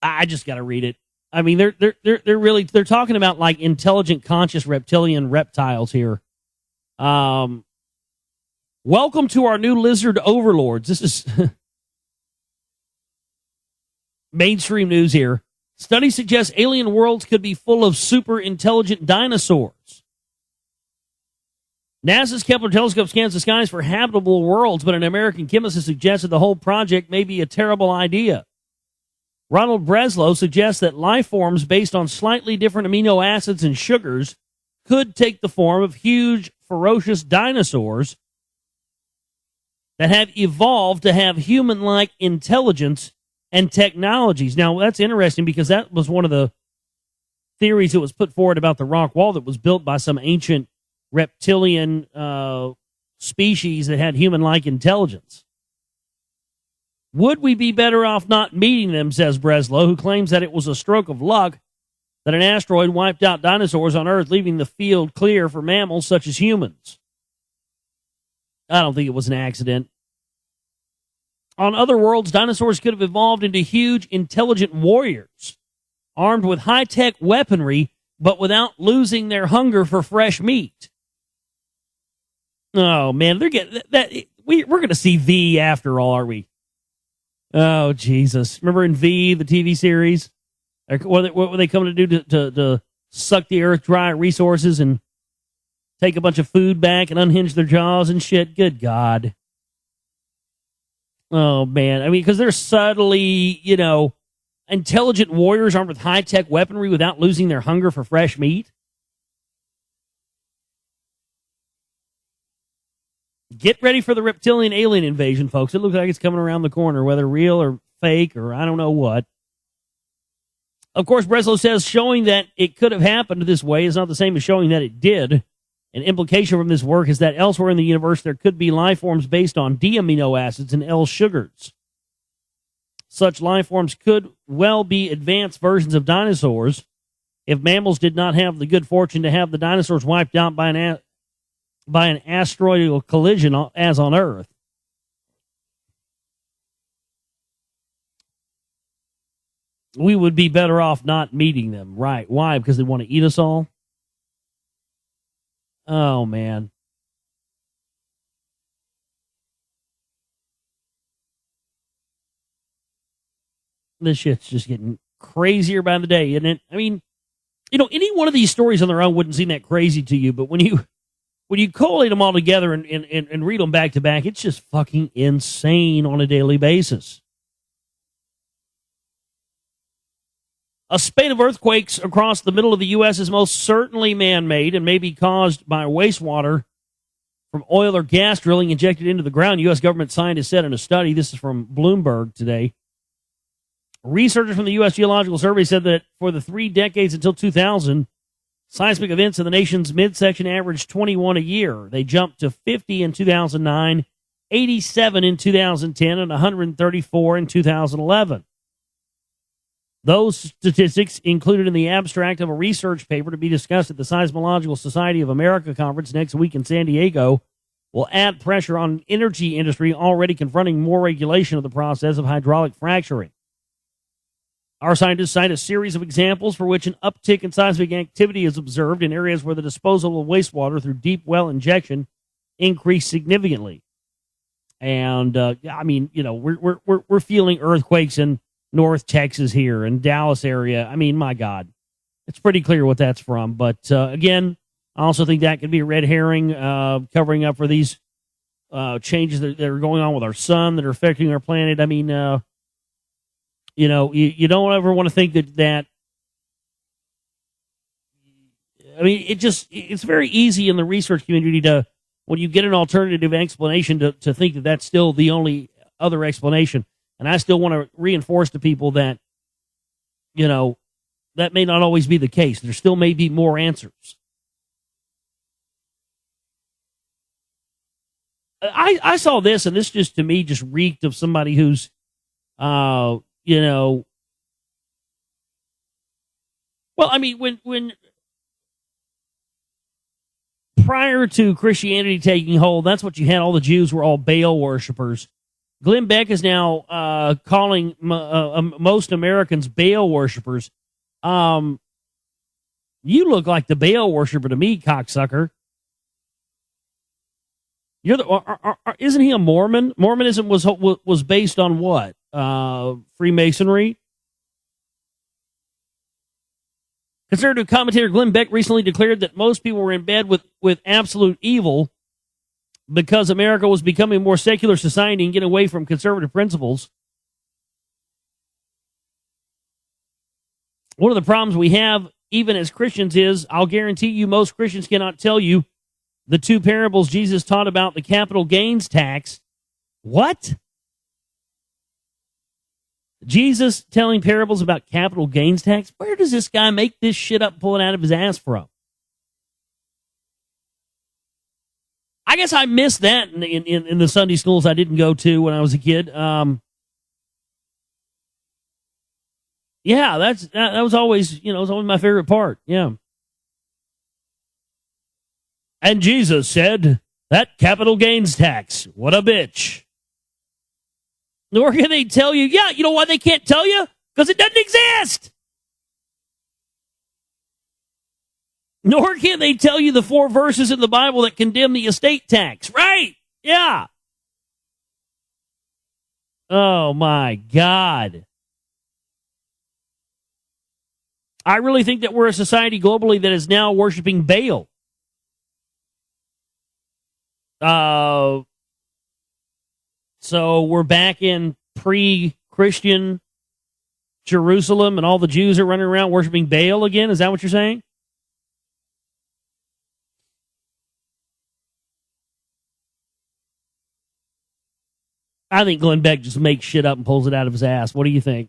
I just got to read it. I mean, they're talking about like intelligent, conscious reptilian reptiles here. Welcome to our new lizard overlords. This is mainstream news here. Study suggests alien worlds could be full of super intelligent dinosaurs. NASA's Kepler telescope scans the skies for habitable worlds, but an American chemist has suggested the whole project may be a terrible idea. Ronald Breslow suggests that life forms based on slightly different amino acids and sugars could take the form of huge, ferocious dinosaurs that have evolved to have human-like intelligence and technologies. Now, that's interesting because that was one of the theories that was put forward about the rock wall that was built by some ancient reptilian species that had human-like intelligence. Would we be better off not meeting them, says Breslow, who claims that it was a stroke of luck that an asteroid wiped out dinosaurs on Earth, leaving the field clear for mammals such as humans. I don't think it was an accident. On other worlds, dinosaurs could have evolved into huge, intelligent warriors, armed with high-tech weaponry, but without losing their hunger for fresh meat. Oh, man, they're getting that. We're going to see V after all, are we? Oh, Jesus. Remember in V, the TV series? What were they coming to do to suck the earth dry of resources and take a bunch of food back and unhinge their jaws and shit? Good God. Oh, man. I mean, because they're subtly, you know, intelligent warriors armed with high-tech weaponry without losing their hunger for fresh meat. Get ready for the reptilian alien invasion, folks. It looks like it's coming around the corner, whether real or fake or I don't know what. Of course, Breslow says showing that it could have happened this way is not the same as showing that it did. An implication from this work is that elsewhere in the universe there could be life forms based on D amino acids and L sugars. Such life forms could well be advanced versions of dinosaurs if mammals did not have the good fortune to have the dinosaurs wiped out by an asteroidal collision as on Earth. We would be better off not meeting them. Right. Why? Because they want to eat us all? Oh, man. This shit's just getting crazier by the day, isn't it? I mean, you know, any one of these stories on their own wouldn't seem that crazy to you, but when you collate them all together and read them back to back, it's just fucking insane on a daily basis. A spate of earthquakes across the middle of the U.S. is most certainly man-made and may be caused by wastewater from oil or gas drilling injected into the ground, U.S. government scientists said in a study. This is from Bloomberg today. Researchers from the U.S. Geological Survey said that for the 3 decades until 2000, seismic events in the nation's midsection averaged 21 a year. They jumped to 50 in 2009, 87 in 2010, and 134 in 2011. Those statistics included in the abstract of a research paper to be discussed at the Seismological Society of America conference next week in San Diego will add pressure on energy industry already confronting more regulation of the process of hydraulic fracturing. Our scientists cite a series of examples for which an uptick in seismic activity is observed in areas where the disposal of wastewater through deep well injection increased significantly. And we're feeling earthquakes in North Texas here and Dallas area. I mean, my God, it's pretty clear what that's from. But again, I also think that could be a red herring covering up for these changes that are going on with our sun that are affecting our planet. I mean, you don't ever want to think that. I mean, it's very easy in the research community to, when you get an alternative explanation, to think that that's still the only other explanation. And I still want to reinforce to people that, that may not always be the case. There still may be more answers. I saw this, and this just, to me, just reeked of somebody who's, well, I mean, when prior to Christianity taking hold, that's what you had. All the Jews were all Baal worshipers. Glenn Beck is now calling most Americans Baal worshipers. You look like the Baal worshiper to me, cocksucker. Isn't he a Mormon? Mormonism was based on what? Freemasonry? Conservative commentator Glenn Beck recently declared that most people were in bed with absolute evil because America was becoming a more secular society and getting away from conservative principles. One of the problems we have, even as Christians, is I'll guarantee you most Christians cannot tell you the 2 parables Jesus taught about the capital gains tax. What? Jesus telling parables about capital gains tax? Where does this guy make this shit up and pull it out of his ass from? I guess I missed that in the Sunday schools I didn't go to when I was a kid. Yeah, that was always, it was always my favorite part. Yeah. And Jesus said, that capital gains tax, what a bitch. Nor can they tell you, yeah, you know why they can't tell you? Because it doesn't exist. Nor can they tell you the 4 verses in the Bible that condemn the estate tax. Right. Yeah. Oh, my God. I really think that we're a society globally that is now worshiping Baal. So we're back in pre-Christian Jerusalem and all the Jews are running around worshiping Baal again? Is that what you're saying? I think Glenn Beck just makes shit up and pulls it out of his ass. What do you think?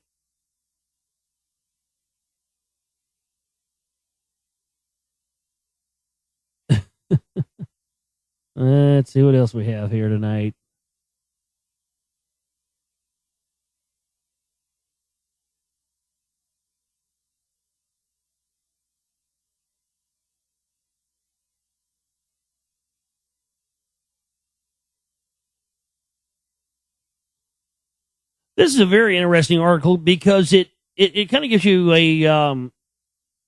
Let's see what else we have here tonight. This is a very interesting article because it kind of gives you an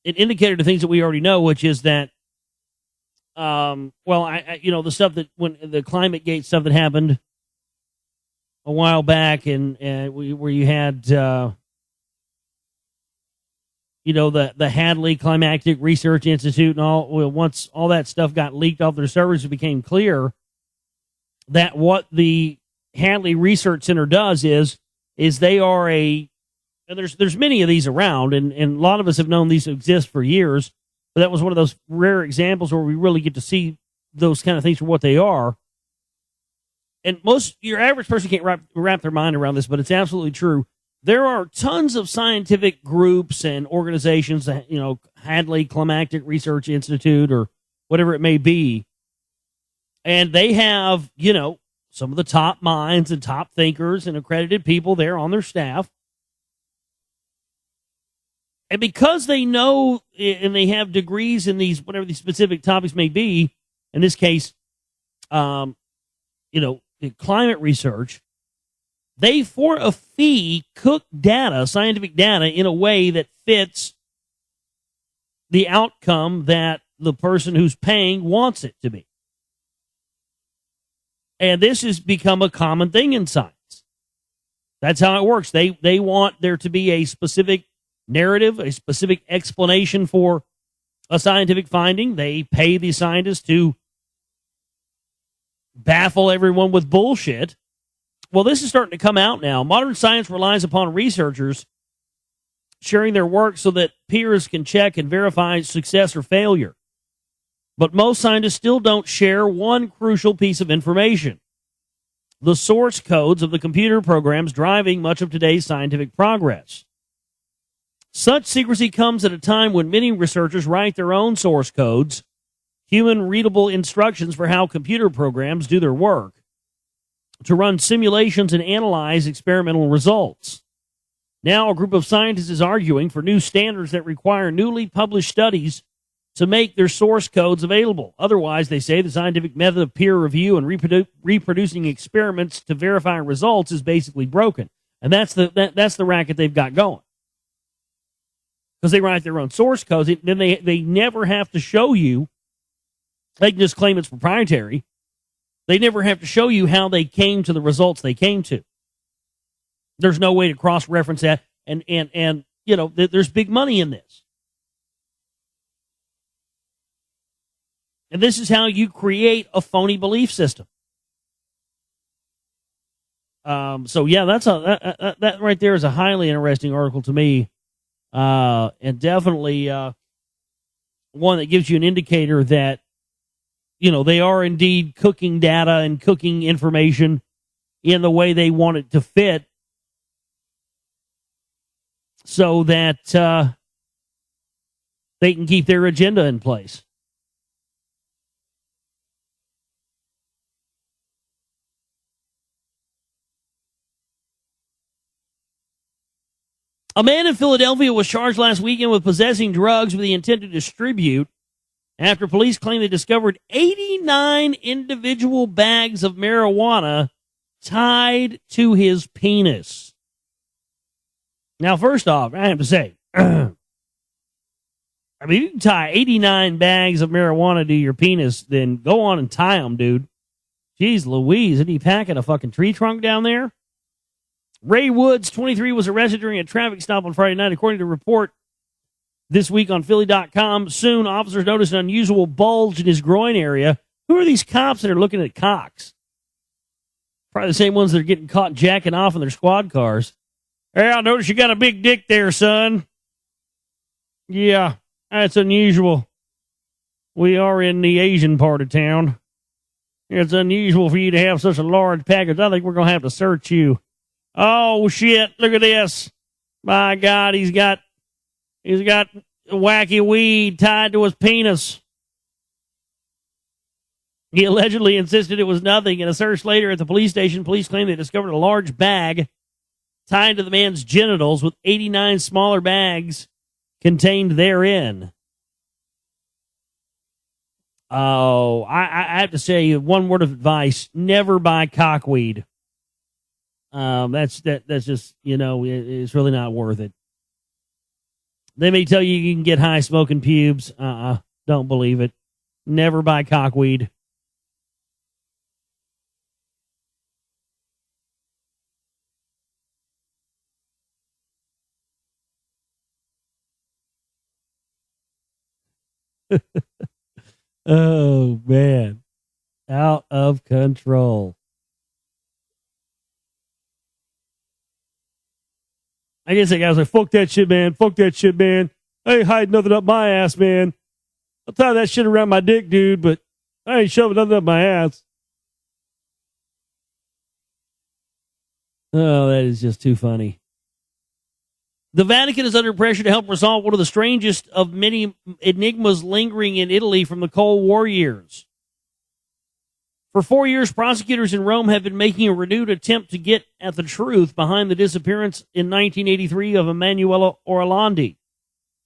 indicator to things that we already know, which is that, the stuff that when the ClimateGate stuff that happened a while back, and where you had, the Hadley Climatic Research Institute and all. Well, once all that stuff got leaked off their servers, it became clear that what the Hadley Research Center does is they are a And there's many of these around, and a lot of us have known these exist for years. But that was one of those rare examples where we really get to see those kind of things for what they are. And your average person can't wrap their mind around this, but it's absolutely true. There are tons of scientific groups and organizations, Hadley Climactic Research Institute or whatever it may be. And they have, some of the top minds and top thinkers and accredited people there on their staff. And because they know and they have degrees in these, whatever these specific topics may be, in this case, climate research, they, for a fee, cook data, scientific data, in a way that fits the outcome that the person who's paying wants it to be. And this has become a common thing in science. That's how it works. They want there to be a specific narrative, a specific explanation for a scientific finding. They pay the scientists to baffle everyone with bullshit. Well, this is starting to come out now. Modern science relies upon researchers sharing their work so that peers can check and verify success or failure. But most scientists still don't share one crucial piece of information: the source codes of the computer programs driving much of today's scientific progress. Such secrecy comes at a time when many researchers write their own source codes, human-readable instructions for how computer programs do their work, to run simulations and analyze experimental results. Now, a group of scientists is arguing for new standards that require newly published studies to make their source codes available. Otherwise, they say, the scientific method of peer review and reproducing experiments to verify results is basically broken. And that's the racket they've got going. Because they write their own source codes, then they never have to show you. They can just claim it's proprietary. They never have to show you how they came to the results they came to. There's no way to cross-reference that. And there's big money in this. And this is how you create a phony belief system. That right there is a highly interesting article to me. And definitely one that gives you an indicator that, they are indeed cooking data and cooking information in the way they want it to fit so that they can keep their agenda in place. A man in Philadelphia was charged last weekend with possessing drugs with the intent to distribute after police claim they discovered 89 individual bags of marijuana tied to his penis. Now, first off, I have to say, you can tie 89 bags of marijuana to your penis, then go on and tie them, dude. Jeez Louise, isn't he packing a fucking tree trunk down there? Ray Woods, 23, was arrested during a traffic stop on Friday night, according to a report this week on Philly.com. Soon, officers noticed an unusual bulge in his groin area. Who are these cops that are looking at cocks? Probably the same ones that are getting caught jacking off in their squad cars. Hey, I noticed you got a big dick there, son. Yeah, that's unusual. We are in the Asian part of town. It's unusual for you to have such a large package. I think we're going to have to search you. Oh, shit, look at this. My God, he's got wacky weed tied to his penis. He allegedly insisted it was nothing. In a search later at the police station, police claimed they discovered a large bag tied to the man's genitals with 89 smaller bags contained therein. Oh, I have to say one word of advice: never buy cockweed. That's just, it's really not worth it. They may tell you can get high smoking pubes. Don't believe it. Never buy cockweed. Oh, man. Out of control. I guess that guy was like, fuck that shit, man. Fuck that shit, man. I ain't hiding nothing up my ass, man. I'll tie that shit around my dick, dude, but I ain't shoving nothing up my ass. Oh, that is just too funny. The Vatican is under pressure to help resolve one of the strangest of many enigmas lingering in Italy from the Cold War years. For 4 years, prosecutors in Rome have been making a renewed attempt to get at the truth behind the disappearance in 1983 of Emanuela Orlandi,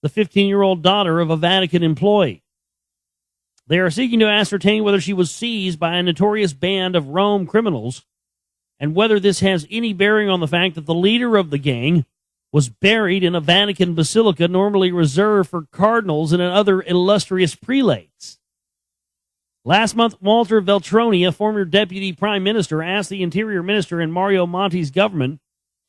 the 15-year-old daughter of a Vatican employee. They are seeking to ascertain whether she was seized by a notorious band of Rome criminals and whether this has any bearing on the fact that the leader of the gang was buried in a Vatican basilica normally reserved for cardinals and other illustrious prelates. Last month, Walter Veltroni, a former deputy prime minister, asked the interior minister in Mario Monti's government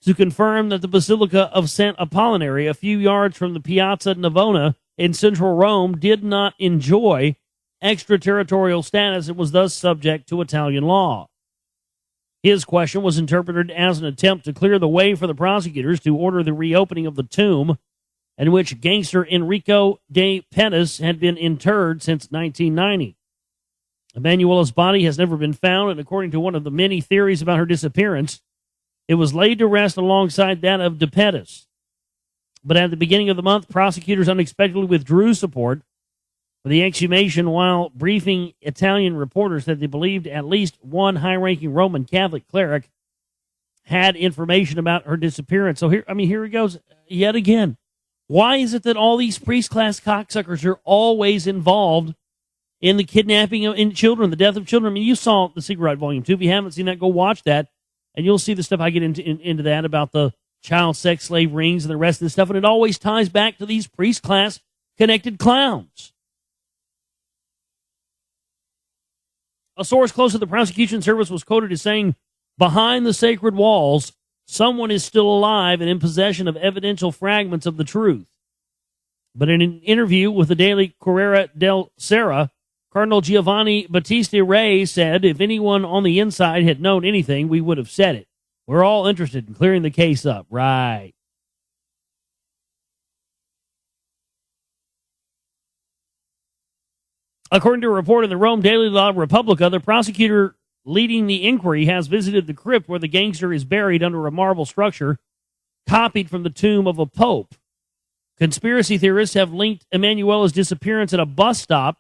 to confirm that the Basilica of St. Apollinary, a few yards from the Piazza Navona in central Rome, did not enjoy extraterritorial status and was thus subject to Italian law. His question was interpreted as an attempt to clear the way for the prosecutors to order the reopening of the tomb in which gangster Enrico de Pettis had been interred since 1990. Emanuela's body has never been found, and according to one of the many theories about her disappearance, it was laid to rest alongside that of de Pettis. But at the beginning of the month, prosecutors unexpectedly withdrew support for the exhumation while briefing Italian reporters that they believed at least one high-ranking Roman Catholic cleric had information about her disappearance. So here he goes yet again. Why is it that all these priest-class cocksuckers are always involved in the kidnapping of children, the death of children? I mean, you saw The Secret Right Volume 2. If you haven't seen that, go watch that, and you'll see the stuff I get into that about the child sex slave rings and the rest of the stuff, and it always ties back to these priest-class connected clowns. A source close to the prosecution service was quoted as saying, "Behind the sacred walls, someone is still alive and in possession of evidential fragments of the truth." But in an interview with the daily Corriere del Sera, Cardinal Giovanni Battista Re said, "If anyone on the inside had known anything, we would have said it. We're all interested in clearing the case up." Right. According to a report in the Rome Daily La Repubblica, the prosecutor leading the inquiry has visited the crypt where the gangster is buried under a marble structure copied from the tomb of a pope. Conspiracy theorists have linked Emanuela's disappearance at a bus stop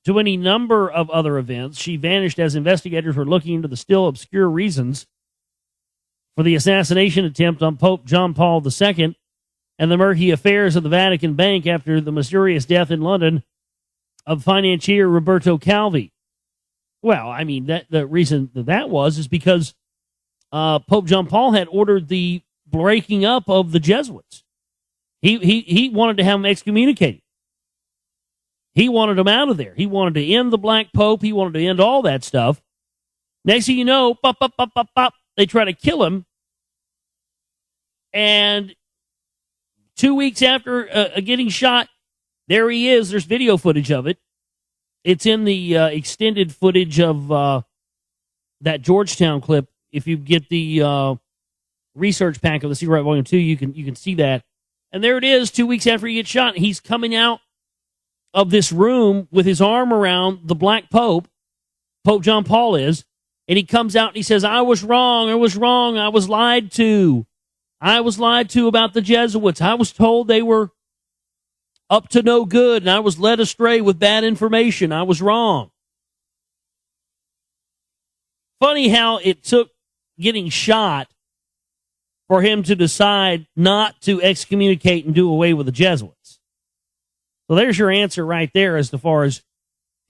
to any number of other events. She vanished as investigators were looking into the still obscure reasons for the assassination attempt on Pope John Paul II and the murky affairs of the Vatican Bank after the mysterious death in London of financier Roberto Calvi. Well, I mean, the reason that was is because Pope John Paul had ordered the breaking up of the Jesuits. He wanted to have them excommunicated. He wanted them out of there. He wanted to end the Black Pope. He wanted to end all that stuff. Next thing you know, pop, pop, pop, pop, pop, they try to kill him. And 2 weeks after getting shot, there he is. There's video footage of it. It's in the extended footage of that Georgetown clip. If you get the research pack of The Secret Right Volume 2, you can see that. And there it is, 2 weeks after he gets shot. He's coming out of this room with his arm around the Black Pope, Pope John Paul is, and he comes out and he says, I was wrong, I was lied to. I was lied to about the Jesuits. I was told they were up to no good, and I was led astray with bad information. I was wrong. Funny how it took getting shot for him to decide not to excommunicate and do away with the Jesuits. So there's your answer right there as far as,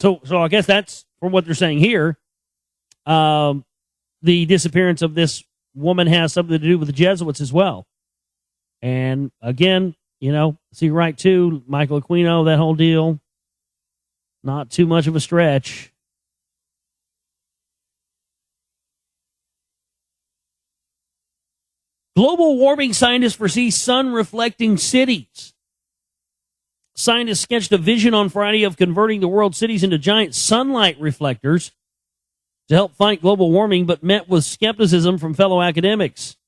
so I guess that's from what they're saying here. The disappearance of this woman has something to do with the Jesuits as well. And again, see right too, Michael Aquino, that whole deal, not too much of a stretch. Global warming scientists foresee sun-reflecting cities. Scientists sketched a vision on Friday of converting the world's cities into giant sunlight reflectors to help fight global warming, but met with skepticism from fellow academics.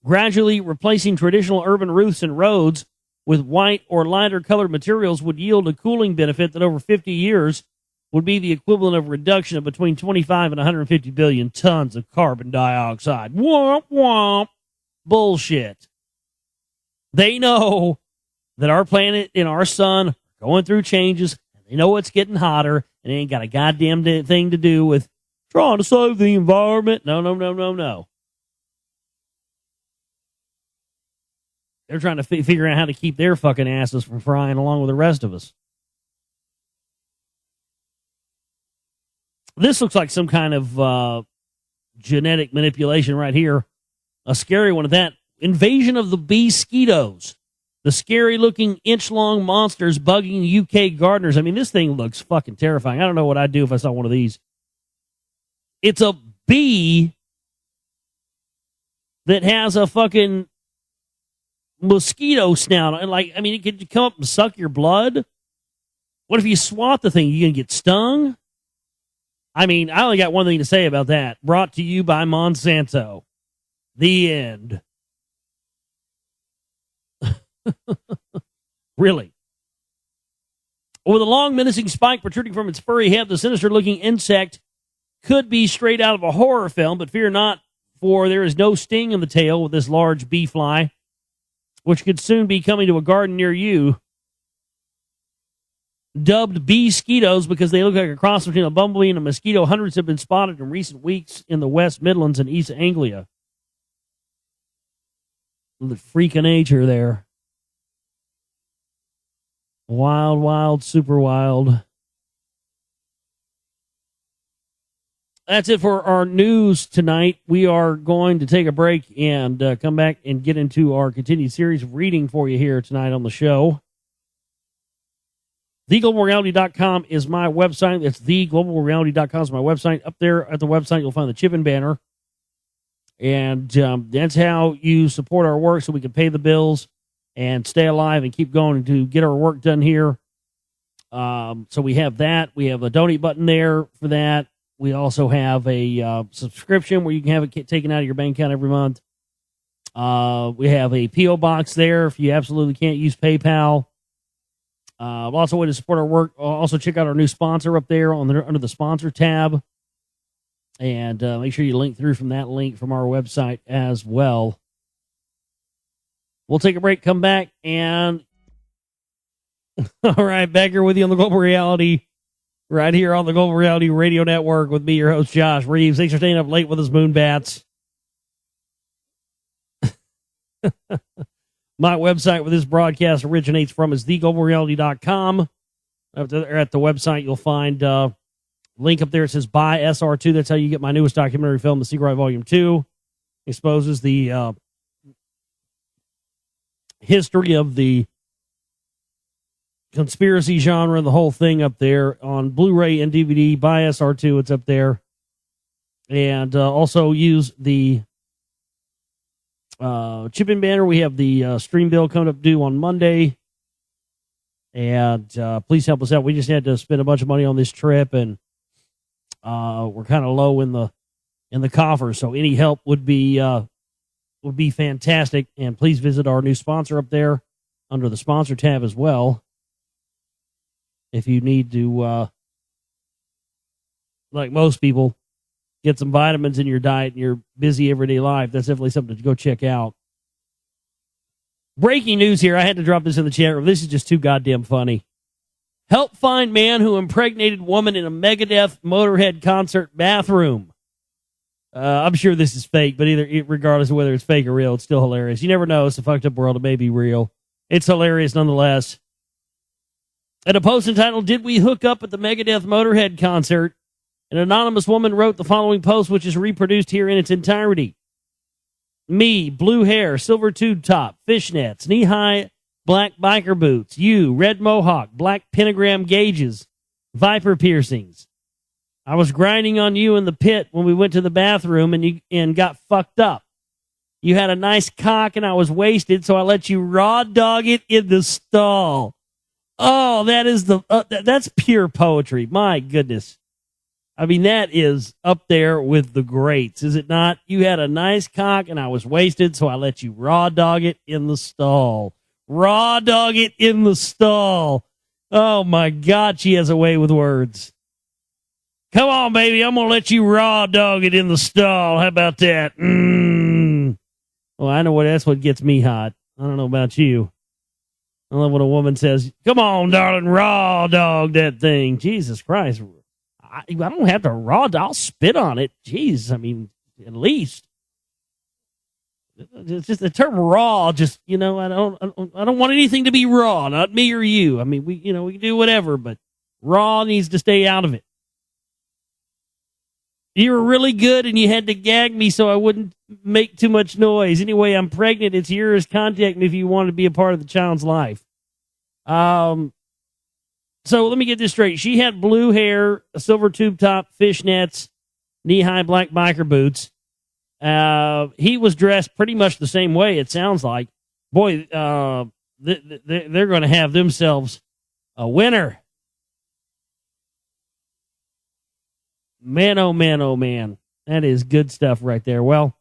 Gradually replacing traditional urban roofs and roads with white or lighter colored materials would yield a cooling benefit that over 50 years would be the equivalent of a reduction of between 25 and 150 billion tons of carbon dioxide. Womp womp. Bullshit. They know that our planet and our sun are going through changes. They know it's getting hotter, and it ain't got a goddamn thing to do with trying to save the environment. No. They're trying to figure out how to keep their fucking asses from frying along with the rest of us. This looks like some kind of genetic manipulation right here. A scary one of that. Invasion of the mosquitoes. The scary-looking inch-long monsters bugging UK gardeners. I mean, this thing looks fucking terrifying. I don't know what I'd do if I saw one of these. It's a bee that has a fucking mosquito snout. And like, I mean, it could come up and suck your blood. What if you swat the thing? You gonna get stung? I mean, I only got one thing to say about that. Brought to you by Monsanto. The end. Really. With a long, menacing spike protruding from its furry head, the sinister-looking insect could be straight out of a horror film, but fear not, for there is no sting in the tail with this large bee fly, which could soon be coming to a garden near you. Dubbed bee-skeetos because they look like a cross between a bumblebee and a mosquito, hundreds have been spotted in recent weeks in the West Midlands and East Anglia. The freak of nature there. Wild, wild, super wild. That's it for our news tonight. We are going to take a break and come back and get into our continued series of reading for you here tonight on the show. TheGlobalReality.com is my website. That's TheGlobalReality.com is my website. Up there at the website, you'll find the Chippin' banner. And that's how you support our work so we can pay the bills and stay alive and keep going to get our work done here. So we have that. We have a donate button there for that. We also have a subscription where you can have it taken out of your bank account every month. We have a P.O. box there if you absolutely can't use PayPal. Lots of ways to support our work. Also check out our new sponsor up there under the sponsor tab. And make sure you link through from that link from our website as well. We'll take a break, come back, and all right, back here with you on the Global Reality, right here on the Global Reality Radio Network with me, your host, Josh Reeves. Thanks for staying up late with us, Moonbats. My website where this broadcast originates from is theglobalreality.com. At the website, you'll find a link up there. It says Buy SR2. That's how you get my newest documentary film, The Secret Volume 2. Exposes the history of the conspiracy genre, the whole thing up there on Blu-ray and DVD. Buy SR2. It's up there. And also use the Chippin' banner. We have the stream bill coming up due on Monday. And please help us out. We just had to spend a bunch of money on this trip, and we're kind of low in the coffer. So any help would be fantastic. And please visit our new sponsor up there under the sponsor tab as well. If you need to, like most people, get some vitamins in your diet in your busy everyday life, that's definitely something to go check out. Breaking news here. I had to drop this in the chat room. This is just too goddamn funny. Help find man who impregnated woman in a Megadeth Motorhead concert bathroom. I'm sure this is fake, but regardless of whether it's fake or real, it's still hilarious. You never know. It's a fucked up world. It may be real. It's hilarious nonetheless. At a post entitled, "Did we hook up at the Megadeth Motorhead concert?" An anonymous woman wrote the following post, which is reproduced here in its entirety. Me, blue hair, silver tube top, fishnets, knee-high black biker boots. You, red mohawk, black pentagram gauges, viper piercings. I was grinding on you in the pit when we went to the bathroom and got fucked up. You had a nice cock and I was wasted, so I let you raw dog it in the stall. Oh, that is that's pure poetry. My goodness. I mean, that is up there with the greats, is it not? You had a nice cock and I was wasted, so I let you raw dog it in the stall. Raw dog it in the stall. Oh, my God, she has a way with words. Come on, baby, I'm going to let you raw dog it in the stall. How about that? Well, I know that's what gets me hot. I don't know about you. I love when a woman says, come on, darling, raw dog that thing. Jesus Christ. I don't have to raw dog. I'll spit on it. Jeez, I mean, at least. It's just the term raw. Just, I don't want anything to be raw. Not me or you. I mean, we can do whatever, but raw needs to stay out of it. You were really good and you had to gag me so I wouldn't make too much noise. Anyway, I'm pregnant. It's yours. Contact me if you want to be a part of the child's life. So let me get this straight. She had blue hair, a silver tube top, fishnets, knee-high black biker boots. He was dressed pretty much the same way, it sounds like. Boy, they're going to have themselves a winner. Man, oh man, oh man. That is good stuff right there. Well,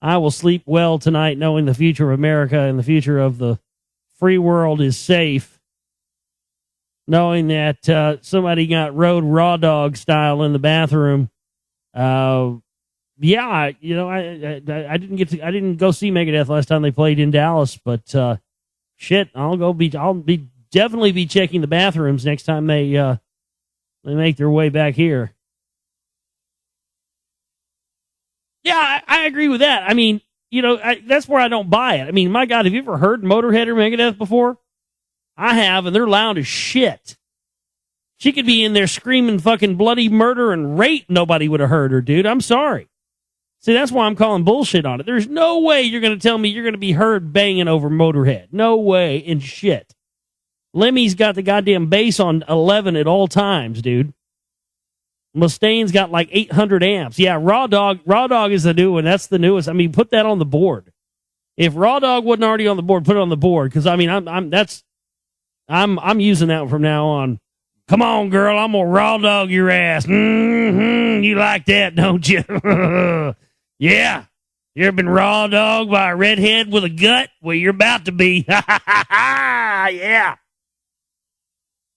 I will sleep well tonight knowing the future of America and the future of the free world is safe. Knowing that somebody got rode raw dog style in the bathroom. I didn't go see Megadeth last time they played in Dallas, but I'll definitely be checking the bathrooms next time they make their way back here. Yeah, I agree with that. I mean, that's where I don't buy it. I mean, my God, have you ever heard Motorhead or Megadeth before? I have, and they're loud as shit. She could be in there screaming fucking bloody murder and rape. Nobody would have heard her, dude. I'm sorry. See, that's why I'm calling bullshit on it. There's no way you're going to tell me you're going to be heard banging over Motorhead. No way in shit. Lemmy's got the goddamn bass on 11 at all times, dude. Mustaine's got like 800 amps. Yeah, Raw Dog is the new one. That's the newest. I mean, put that on the board. If Raw Dog wasn't already on the board, put it on the board. Because I mean, I'm using that one from now on. Come on, girl, I'm gonna raw dog your ass. You like that, don't you? Yeah. You ever been raw dogged by a redhead with a gut? Well, you're about to be. Yeah.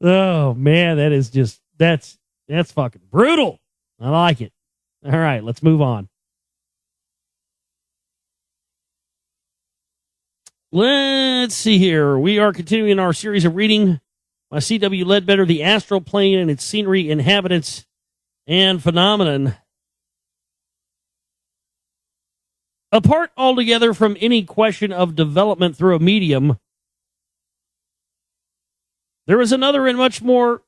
Oh man, that's fucking brutal. I like it. All right, let's move on. Let's see here. We are continuing our series of reading by C.W. Ledbetter, The Astral Plane and Its Scenery, Inhabitants, and Phenomenon. Apart altogether from any question of development through a medium, there is another and much more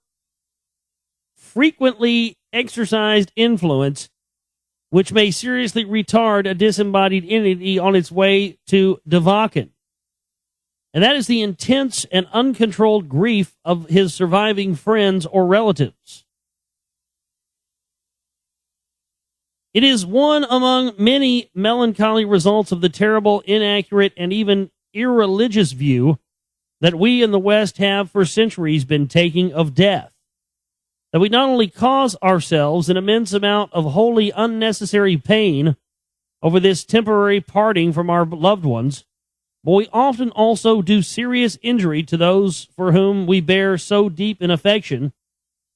frequently exercised influence which may seriously retard a disembodied entity on its way to Devakin. And that is the intense and uncontrolled grief of his surviving friends or relatives. It is one among many melancholy results of the terrible, inaccurate, and even irreligious view that we in the West have for centuries been taking of death. That we not only cause ourselves an immense amount of wholly unnecessary pain over this temporary parting from our loved ones, but we often also do serious injury to those for whom we bear so deep an affection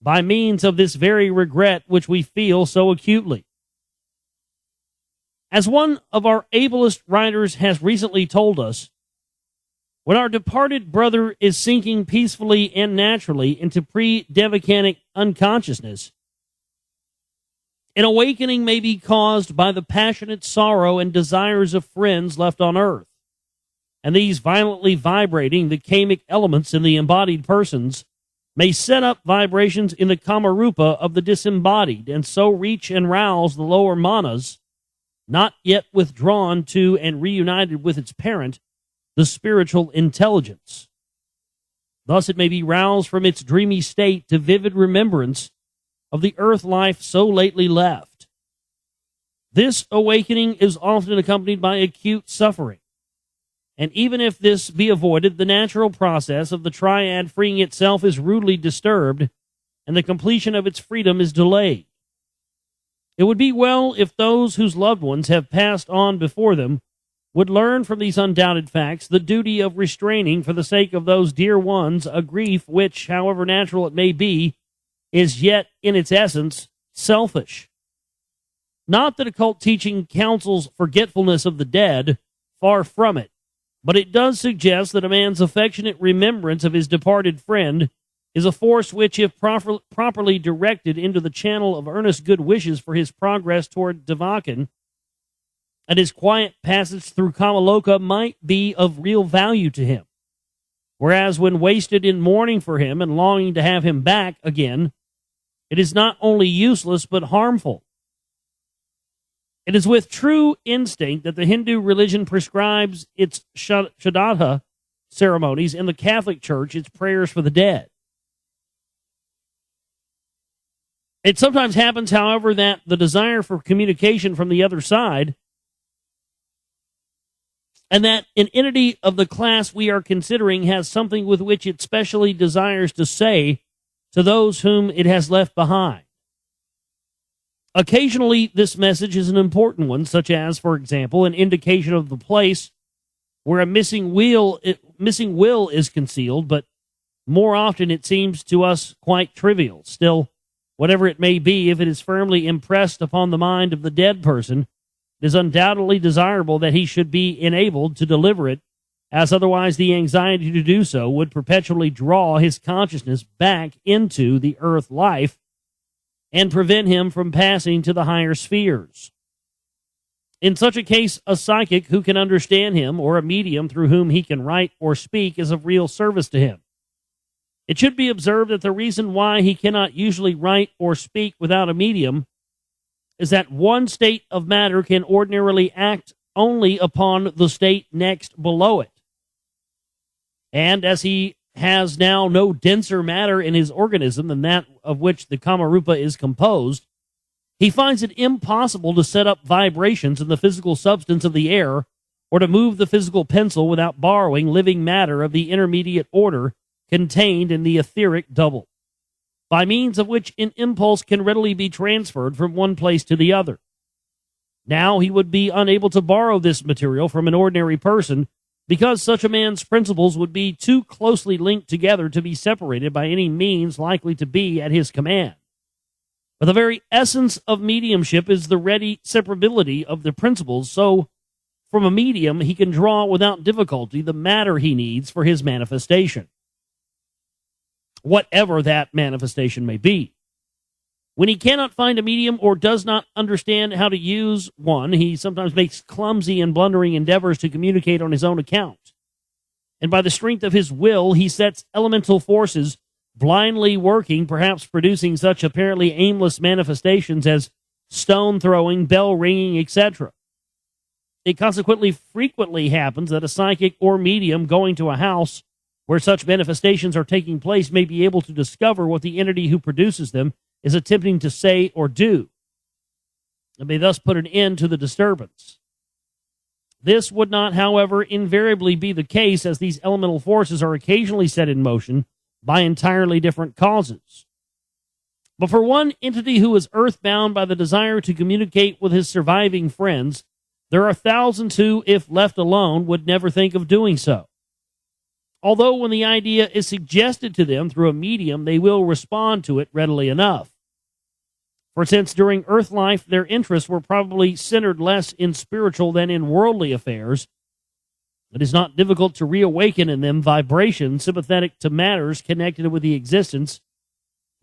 by means of this very regret which we feel so acutely. As one of our ablest writers has recently told us, when our departed brother is sinking peacefully and naturally into pre-devacanic unconsciousness, an awakening may be caused by the passionate sorrow and desires of friends left on earth. And these violently vibrating the kamic elements in the embodied persons may set up vibrations in the kamarupa of the disembodied, and so reach and rouse the lower manas, not yet withdrawn to and reunited with its parent, the spiritual intelligence. Thus it may be roused from its dreamy state to vivid remembrance of the earth life so lately left. This awakening is often accompanied by acute suffering. And even if this be avoided, the natural process of the triad freeing itself is rudely disturbed, and the completion of its freedom is delayed. It would be well if those whose loved ones have passed on before them would learn from these undoubted facts the duty of restraining for the sake of those dear ones a grief which, however natural it may be, is yet in its essence selfish. Not that occult teaching counsels forgetfulness of the dead, far from it, but it does suggest that a man's affectionate remembrance of his departed friend is a force which, if properly directed into the channel of earnest good wishes for his progress toward Devakin and his quiet passage through Kamaloka, might be of real value to him. Whereas when wasted in mourning for him and longing to have him back again, it is not only useless but harmful. It is with true instinct that the Hindu religion prescribes its Shraddha ceremonies and the Catholic Church its prayers for the dead. It sometimes happens, however, that the desire for communication from the other side and that an entity of the class we are considering has something with which it specially desires to say to those whom it has left behind. Occasionally, this message is an important one, such as, for example, an indication of the place where a missing will is concealed, but more often it seems to us quite trivial. Still, whatever it may be, if it is firmly impressed upon the mind of the dead person, it is undoubtedly desirable that he should be enabled to deliver it, as otherwise the anxiety to do so would perpetually draw his consciousness back into the earth life and prevent him from passing to the higher spheres. In such a case, a psychic who can understand him or a medium through whom he can write or speak is of real service to him. It should be observed that the reason why he cannot usually write or speak without a medium is that one state of matter can ordinarily act only upon the state next below it. And as he has now no denser matter in his organism than that of which the Kamarupa is composed, he finds it impossible to set up vibrations in the physical substance of the air or to move the physical pencil without borrowing living matter of the intermediate order contained in the etheric double, by means of which an impulse can readily be transferred from one place to the other. Now he would be unable to borrow this material from an ordinary person because such a man's principles would be too closely linked together to be separated by any means likely to be at his command. But the very essence of mediumship is the ready separability of the principles, so from a medium he can draw without difficulty the matter he needs for his manifestation, whatever that manifestation may be. When he cannot find a medium or does not understand how to use one, he sometimes makes clumsy and blundering endeavors to communicate on his own account. And by the strength of his will, he sets elemental forces blindly working, perhaps producing such apparently aimless manifestations as stone throwing, bell ringing, etc. It consequently frequently happens that a psychic or medium going to a house where such manifestations are taking place may be able to discover what the entity who produces them is attempting to say or do, and may thus put an end to the disturbance. This would not, however, invariably be the case, as these elemental forces are occasionally set in motion by entirely different causes. But for one entity who is earthbound by the desire to communicate with his surviving friends, there are thousands who, if left alone, would never think of doing so. Although when the idea is suggested to them through a medium, they will respond to it readily enough. For since during earth life their interests were probably centered less in spiritual than in worldly affairs, it is not difficult to reawaken in them vibrations sympathetic to matters connected with the existence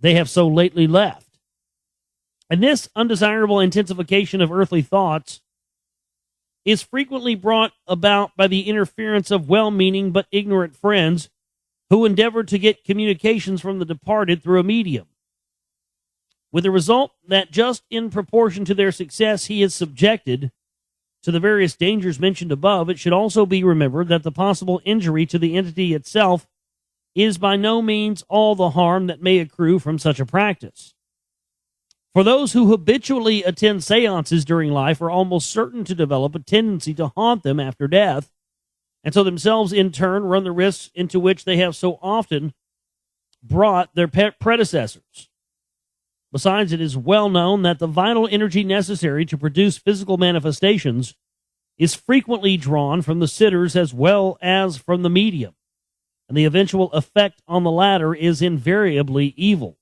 they have so lately left. And this undesirable intensification of earthly thoughts is frequently brought about by the interference of well-meaning but ignorant friends who endeavor to get communications from the departed through a medium, with the result that just in proportion to their success he is subjected to the various dangers mentioned above. It should also be remembered that the possible injury to the entity itself is by no means all the harm that may accrue from such a practice. For those who habitually attend seances during life are almost certain to develop a tendency to haunt them after death, and so themselves in turn run the risks into which they have so often brought their predecessors. Besides, it is well known that the vital energy necessary to produce physical manifestations is frequently drawn from the sitters as well as from the medium, and the eventual effect on the latter is invariably evil,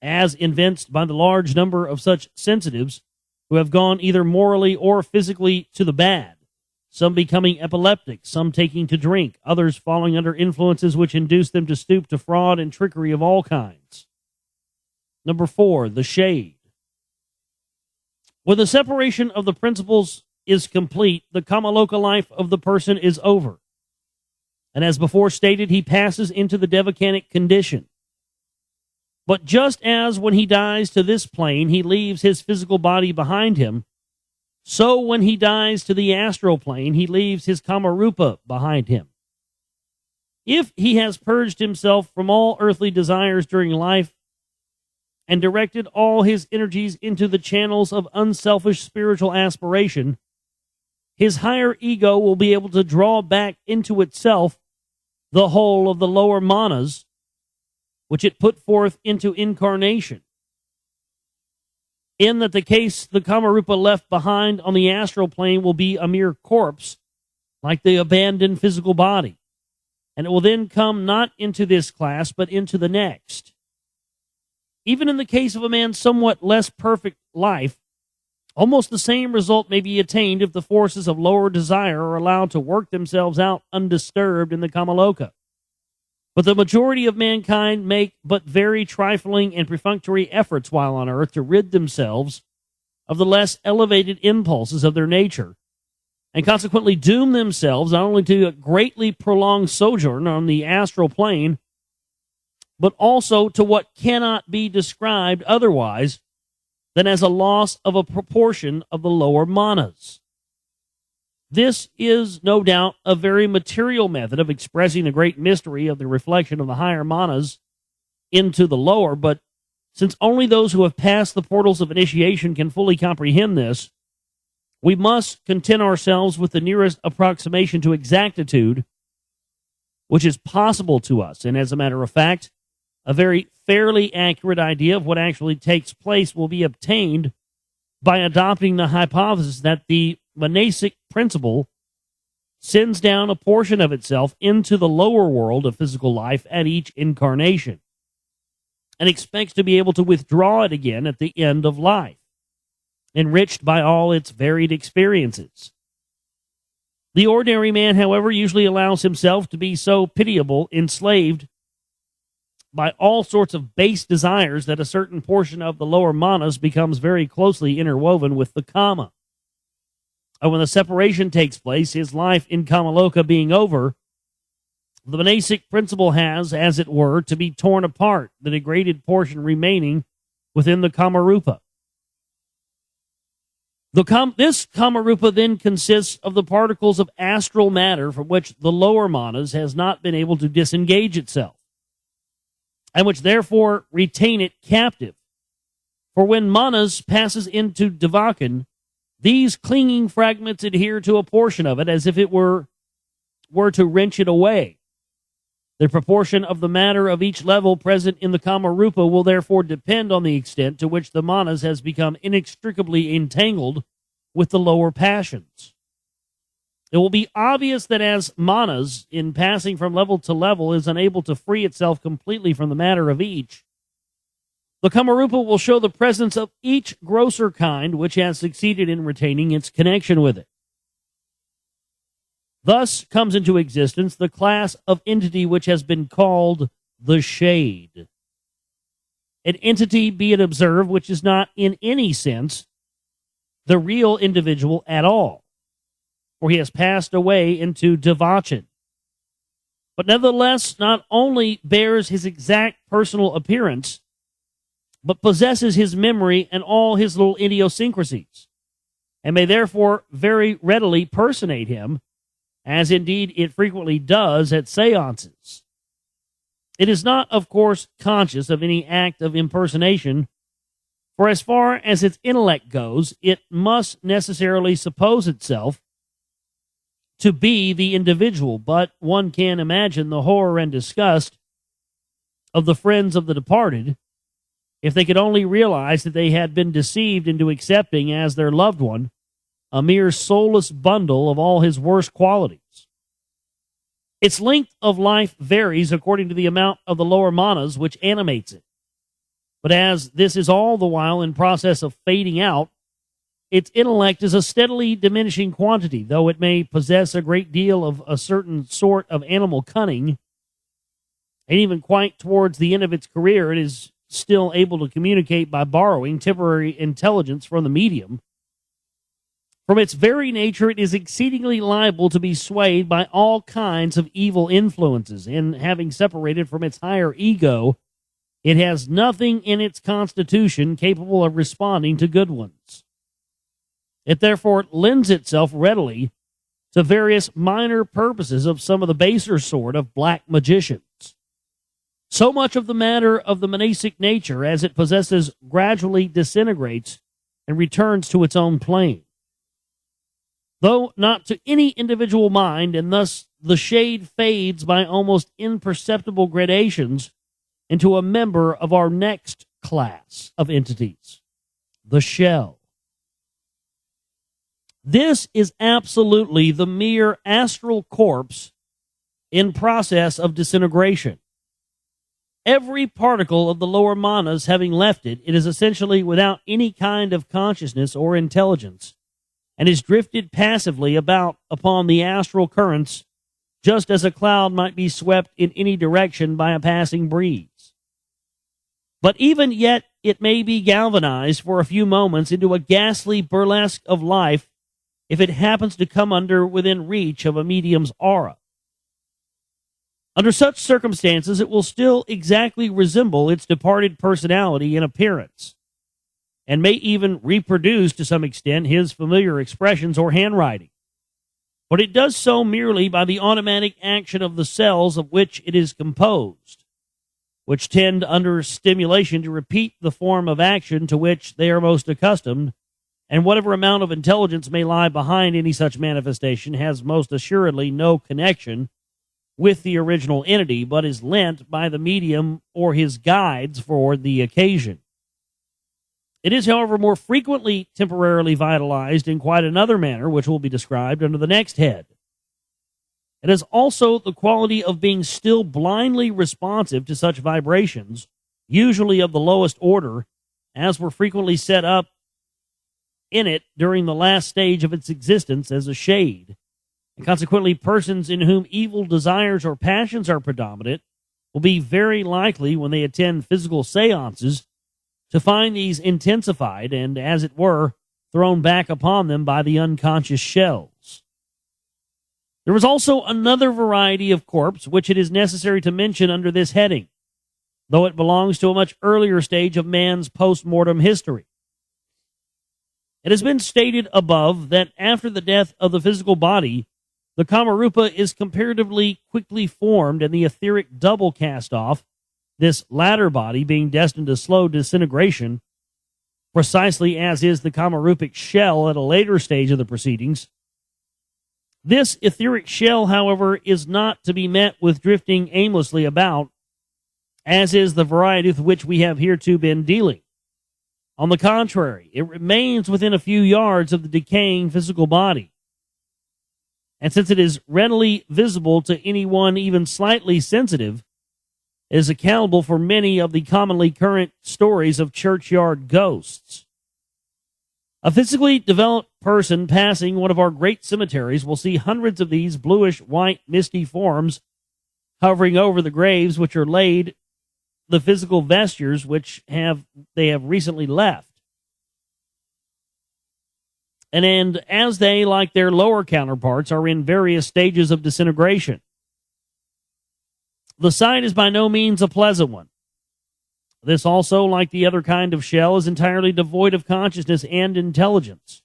as evinced by the large number of such sensitives who have gone either morally or physically to the bad, some becoming epileptic, some taking to drink, others falling under influences which induce them to stoop to fraud and trickery of all kinds. Number 4, the shade. When the separation of the principles is complete, the Kamaloka life of the person is over. And as before stated, he passes into the devacanic condition. But just as when he dies to this plane, he leaves his physical body behind him, so when he dies to the astral plane, he leaves his Kamarupa behind him. If he has purged himself from all earthly desires during life and directed all his energies into the channels of unselfish spiritual aspiration, his higher ego will be able to draw back into itself the whole of the lower manas, which it put forth into incarnation. In that the case, the Kamarupa left behind on the astral plane will be a mere corpse, like the abandoned physical body, and it will then come not into this class, but into the next. Even in the case of a man's somewhat less perfect life, almost the same result may be attained if the forces of lower desire are allowed to work themselves out undisturbed in the Kamaloka. But the majority of mankind make but very trifling and perfunctory efforts while on earth to rid themselves of the less elevated impulses of their nature, and consequently doom themselves not only to a greatly prolonged sojourn on the astral plane, but also to what cannot be described otherwise than as a loss of a proportion of the lower manas. This is, no doubt, a very material method of expressing the great mystery of the reflection of the higher manas into the lower, but since only those who have passed the portals of initiation can fully comprehend this, we must content ourselves with the nearest approximation to exactitude which is possible to us, and as a matter of fact, a very fairly accurate idea of what actually takes place will be obtained by adopting the hypothesis that the monastic principle sends down a portion of itself into the lower world of physical life at each incarnation, and expects to be able to withdraw it again at the end of life, enriched by all its varied experiences. The ordinary man, however, usually allows himself to be so pitiable, enslaved by all sorts of base desires, that a certain portion of the lower manas becomes very closely interwoven with the kama. And when the separation takes place, his life in Kamaloka being over, the monastic principle has, as it were, to be torn apart, the degraded portion remaining within the Kamarupa. This Kamarupa then consists of the particles of astral matter from which the lower manas has not been able to disengage itself, and which therefore retain it captive. For when manas passes into Devakan, these clinging fragments adhere to a portion of it as if it were to wrench it away. The proportion of the matter of each level present in the Kamarupa will therefore depend on the extent to which the manas has become inextricably entangled with the lower passions. It will be obvious that as manas, in passing from level to level, is unable to free itself completely from the matter of each, the Kamarupa will show the presence of each grosser kind which has succeeded in retaining its connection with it. Thus comes into existence the class of entity which has been called the shade. An entity, be it observed, which is not in any sense the real individual at all, for he has passed away into Devachan, but nevertheless not only bears his exact personal appearance, but possesses his memory and all his little idiosyncrasies, and may therefore very readily personate him, as indeed it frequently does at seances. It is not, of course, conscious of any act of impersonation, for as far as its intellect goes, it must necessarily suppose itself to be the individual, but one can imagine the horror and disgust of the friends of the departed if they could only realize that they had been deceived into accepting as their loved one a mere soulless bundle of all his worst qualities. Its length of life varies according to the amount of the lower manas which animates it. But as this is all the while in process of fading out, its intellect is a steadily diminishing quantity, though it may possess a great deal of a certain sort of animal cunning, and even quite towards the end of its career, it is still able to communicate by borrowing temporary intelligence from the medium. From its very nature, it is exceedingly liable to be swayed by all kinds of evil influences, and having separated from its higher ego, it has nothing in its constitution capable of responding to good ones. It therefore lends itself readily to various minor purposes of some of the baser sort of black magicians. So much of the matter of the monastic nature as it possesses gradually disintegrates and returns to its own plane. Though not to any individual mind, and thus the shade fades by almost imperceptible gradations into a member of our next class of entities, the shell. This is absolutely the mere astral corpse in process of disintegration. Every particle of the lower manas having left it, it is essentially without any kind of consciousness or intelligence, and is drifted passively about upon the astral currents, just as a cloud might be swept in any direction by a passing breeze. But even yet it may be galvanized for a few moments into a ghastly burlesque of life if it happens to come under within reach of a medium's aura. Under such circumstances, it will still exactly resemble its departed personality in appearance, and may even reproduce to some extent his familiar expressions or handwriting. But it does so merely by the automatic action of the cells of which it is composed, which tend under stimulation to repeat the form of action to which they are most accustomed, and whatever amount of intelligence may lie behind any such manifestation has most assuredly no connection with the original entity, but is lent by the medium or his guides for the occasion. It is, however, more frequently temporarily vitalized in quite another manner, which will be described under the next head. It has also the quality of being still blindly responsive to such vibrations, usually of the lowest order, as were frequently set up in it during the last stage of its existence as a shade. And consequently, persons in whom evil desires or passions are predominant will be very likely, when they attend physical seances, to find these intensified and, as it were, thrown back upon them by the unconscious shells. There is also another variety of corpse which it is necessary to mention under this heading, though it belongs to a much earlier stage of man's post-mortem history. It has been stated above that after the death of the physical body, the Kamarupa is comparatively quickly formed and the etheric double cast off, this latter body being destined to slow disintegration, precisely as is the Kamarupic shell at a later stage of the proceedings. This etheric shell, however, is not to be met with drifting aimlessly about, as is the variety with which we have hereto been dealing. On the contrary, it remains within a few yards of the decaying physical body. And since it is readily visible to anyone even slightly sensitive, it is accountable for many of the commonly current stories of churchyard ghosts. A physically developed person passing one of our great cemeteries will see hundreds of these bluish-white misty forms hovering over the graves which are laid, the physical vestures which they have recently left. And as they, like their lower counterparts, are in various stages of disintegration. The sight is by no means a pleasant one. This also, like the other kind of shell, is entirely devoid of consciousness and intelligence.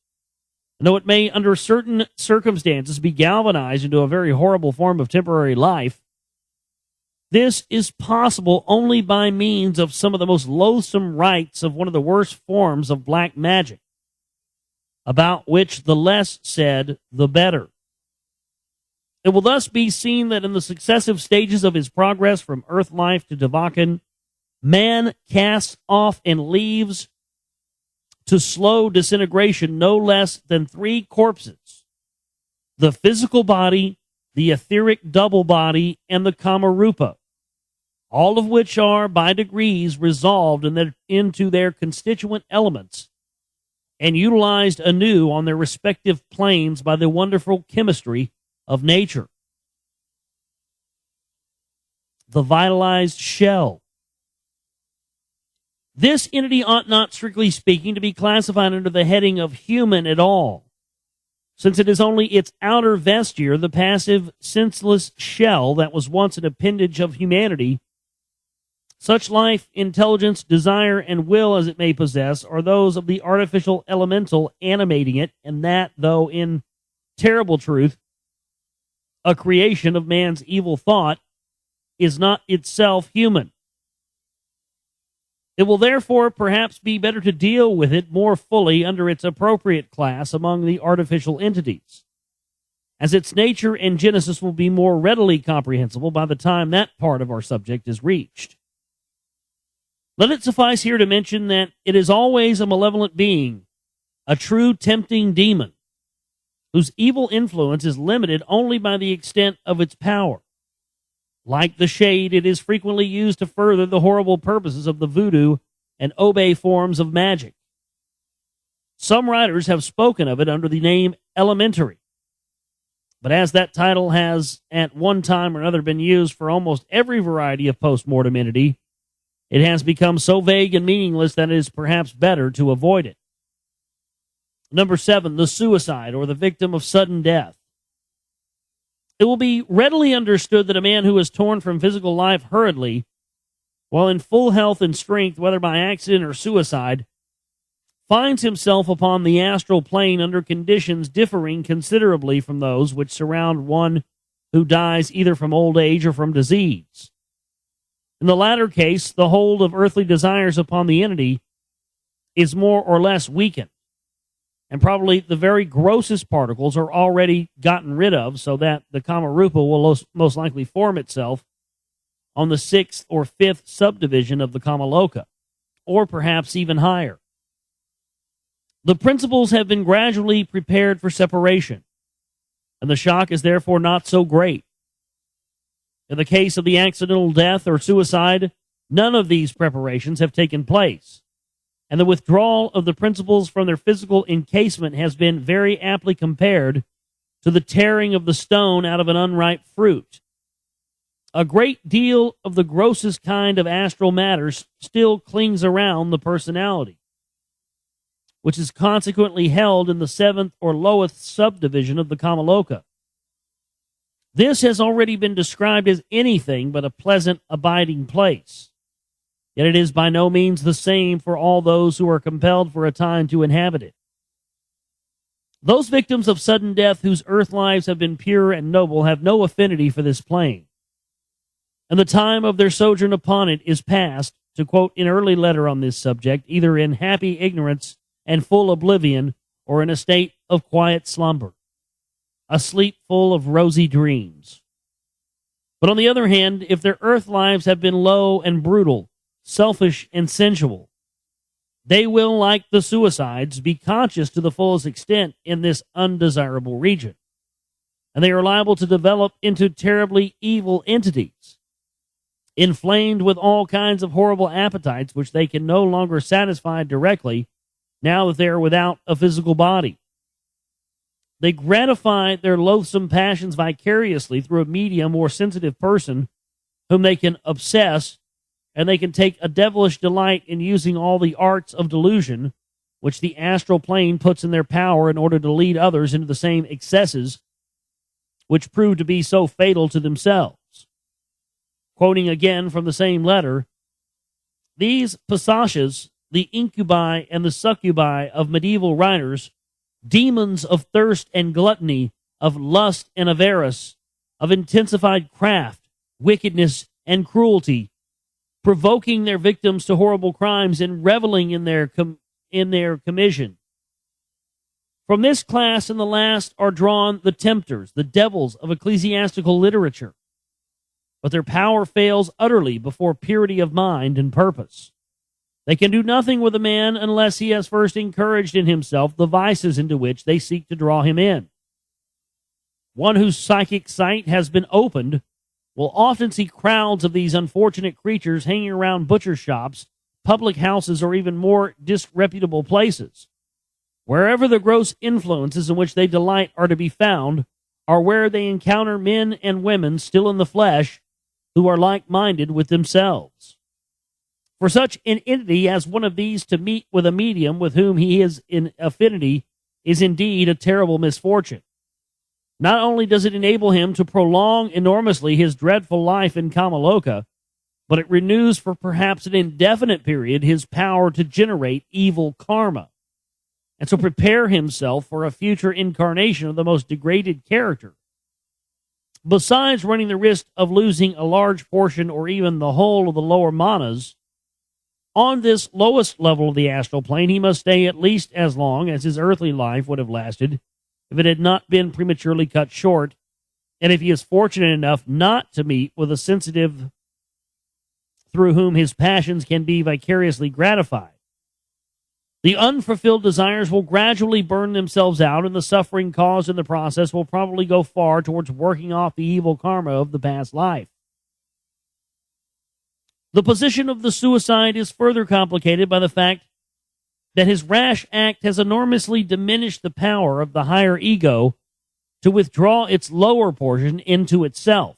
And though it may, under certain circumstances, be galvanized into a very horrible form of temporary life, this is possible only by means of some of the most loathsome rites of one of the worst forms of black magic, about which the less said, the better. It will thus be seen that in the successive stages of his progress from earth life to Devakan, Man casts off and leaves to slow disintegration no less than 3 corpses: the physical body, the etheric double body, and the kamarupa, all of which are by degrees resolved into their constituent elements and utilized anew on their respective planes by the wonderful chemistry of nature. The vitalized shell. This entity ought not, strictly speaking, to be classified under the heading of human at all, since it is only its outer vesture, the passive, senseless shell that was once an appendage of humanity. Such life, intelligence, desire, and will as it may possess are those of the artificial elemental animating it, and that, though in terrible truth a creation of man's evil thought, is not itself human. It will therefore perhaps be better to deal with it more fully under its appropriate class among the artificial entities, as its nature and genesis will be more readily comprehensible by the time that part of our subject is reached. Let it suffice here to mention that it is always a malevolent being, a true tempting demon, whose evil influence is limited only by the extent of its power. Like the shade, it is frequently used to further the horrible purposes of the voodoo and obe forms of magic. Some writers have spoken of it under the name elementary, but as that title has at one time or another been used for almost every variety of post-mortem entity, it has become so vague and meaningless that it is perhaps better to avoid it. Number 7, the suicide, or the victim of sudden death. It will be readily understood that a man who is torn from physical life hurriedly, while in full health and strength, whether by accident or suicide, finds himself upon the astral plane under conditions differing considerably from those which surround one who dies either from old age or from disease. In the latter case, the hold of earthly desires upon the entity is more or less weakened, and probably the very grossest particles are already gotten rid of, so that the kamarupa will most likely form itself on the 6th or 5th subdivision of the kamaloka, or perhaps even higher. The principles have been gradually prepared for separation, and the shock is therefore not so great. In the case of the accidental death or suicide, none of these preparations have taken place, and the withdrawal of the principles from their physical encasement has been very aptly compared to the tearing of the stone out of an unripe fruit. A great deal of the grossest kind of astral matter still clings around the personality, which is consequently held in the 7th or lowest subdivision of the kamaloka. This has already been described as anything but a pleasant abiding place. Yet it is by no means the same for all those who are compelled for a time to inhabit it. Those victims of sudden death whose earth lives have been pure and noble have no affinity for this plane, and the time of their sojourn upon it is past, to quote an early letter on this subject, either in happy ignorance and full oblivion, or in a state of quiet slumber, a sleep full of rosy dreams. But on the other hand, if their earth lives have been low and brutal, selfish and sensual, they will, like the suicides, be conscious to the fullest extent in this undesirable region, and they are liable to develop into terribly evil entities, inflamed with all kinds of horrible appetites which they can no longer satisfy directly now that they are without a physical body. They gratify their loathsome passions vicariously through a medium or sensitive person whom they can obsess, and they can take a devilish delight in using all the arts of delusion which the astral plane puts in their power in order to lead others into the same excesses which prove to be so fatal to themselves. Quoting again from the same letter, these passages, the incubi and the succubi of medieval writers, demons of thirst and gluttony, of lust and avarice, of intensified craft, wickedness, and cruelty, provoking their victims to horrible crimes and reveling in their commission. From this class and the last are drawn the tempters, the devils of ecclesiastical literature, but their power fails utterly before purity of mind and purpose. They can do nothing with a man unless he has first encouraged in himself the vices into which they seek to draw him in. One whose psychic sight has been opened will often see crowds of these unfortunate creatures hanging around butcher shops, public houses, or even more disreputable places. Wherever the gross influences in which they delight are to be found, are where they encounter men and women still in the flesh who are like-minded with themselves. For such an entity as one of these to meet with a medium with whom he is in affinity is indeed a terrible misfortune. Not only does it enable him to prolong enormously his dreadful life in Kamaloka, but it renews for perhaps an indefinite period his power to generate evil karma, and so prepare himself for a future incarnation of the most degraded character. Besides running the risk of losing a large portion or even the whole of the lower manas, on this lowest level of the astral plane, he must stay at least as long as his earthly life would have lasted if it had not been prematurely cut short, and if he is fortunate enough not to meet with a sensitive through whom his passions can be vicariously gratified. The unfulfilled desires will gradually burn themselves out, and the suffering caused in the process will probably go far towards working off the evil karma of the past life. The position of the suicide is further complicated by the fact that his rash act has enormously diminished the power of the higher ego to withdraw its lower portion into itself,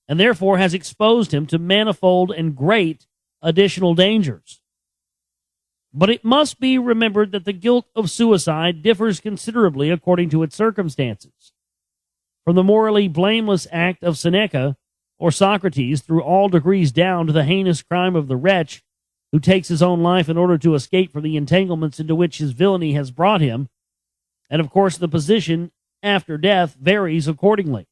and therefore has exposed him to manifold and great additional dangers. But it must be remembered that the guilt of suicide differs considerably according to its circumstances. From the morally blameless act of Seneca or Socrates through all degrees down to the heinous crime of the wretch who takes his own life in order to escape from the entanglements into which his villainy has brought him, and of course the position after death varies accordingly.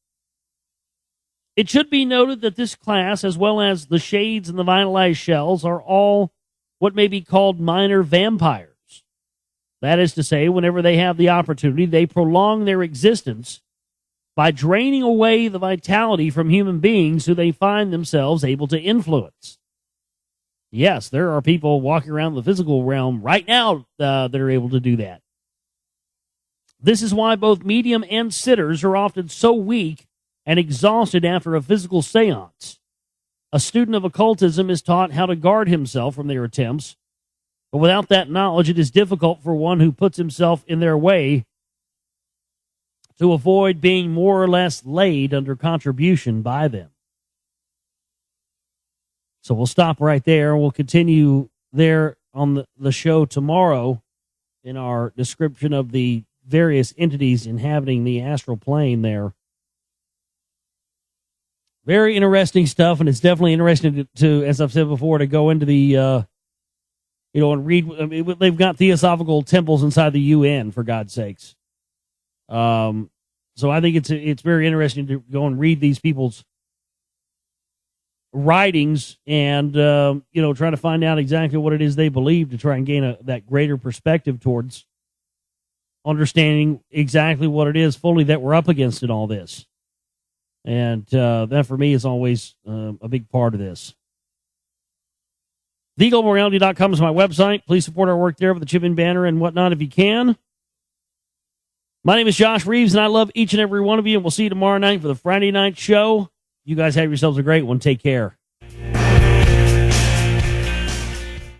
It should be noted that this class, as well as the shades and the vitalized shells, are all what may be called minor vampires. That is to say, whenever they have the opportunity, they prolong their existence by draining away the vitality from human beings who they find themselves able to influence. Yes, there are people walking around the physical realm right now that are able to do that. This is why both medium and sitters are often so weak and exhausted after a physical seance. A student of occultism is taught how to guard himself from their attempts, but without that knowledge, it is difficult for one who puts himself in their way to avoid being more or less laid under contribution by them. So we'll stop right there. We'll continue there on the show tomorrow in our description of the various entities inhabiting the astral plane there. Very interesting stuff, and it's definitely interesting to, as I've said before, to go into the, and read. I mean, they've got theosophical temples inside the UN, for God's sakes. So I think it's very interesting to go and read these people's writings and, try to find out exactly what it is they believe to try and gain that greater perspective towards understanding exactly what it is fully that we're up against in all this. And that, for me, is always a big part of this. TheGlobalReality.com is my website. Please support our work there with the chip-in banner and whatnot if you can. My name is Josh Reeves, and I love each and every one of you, and we'll see you tomorrow night for the Friday night show. You guys have yourselves a great one. Take care.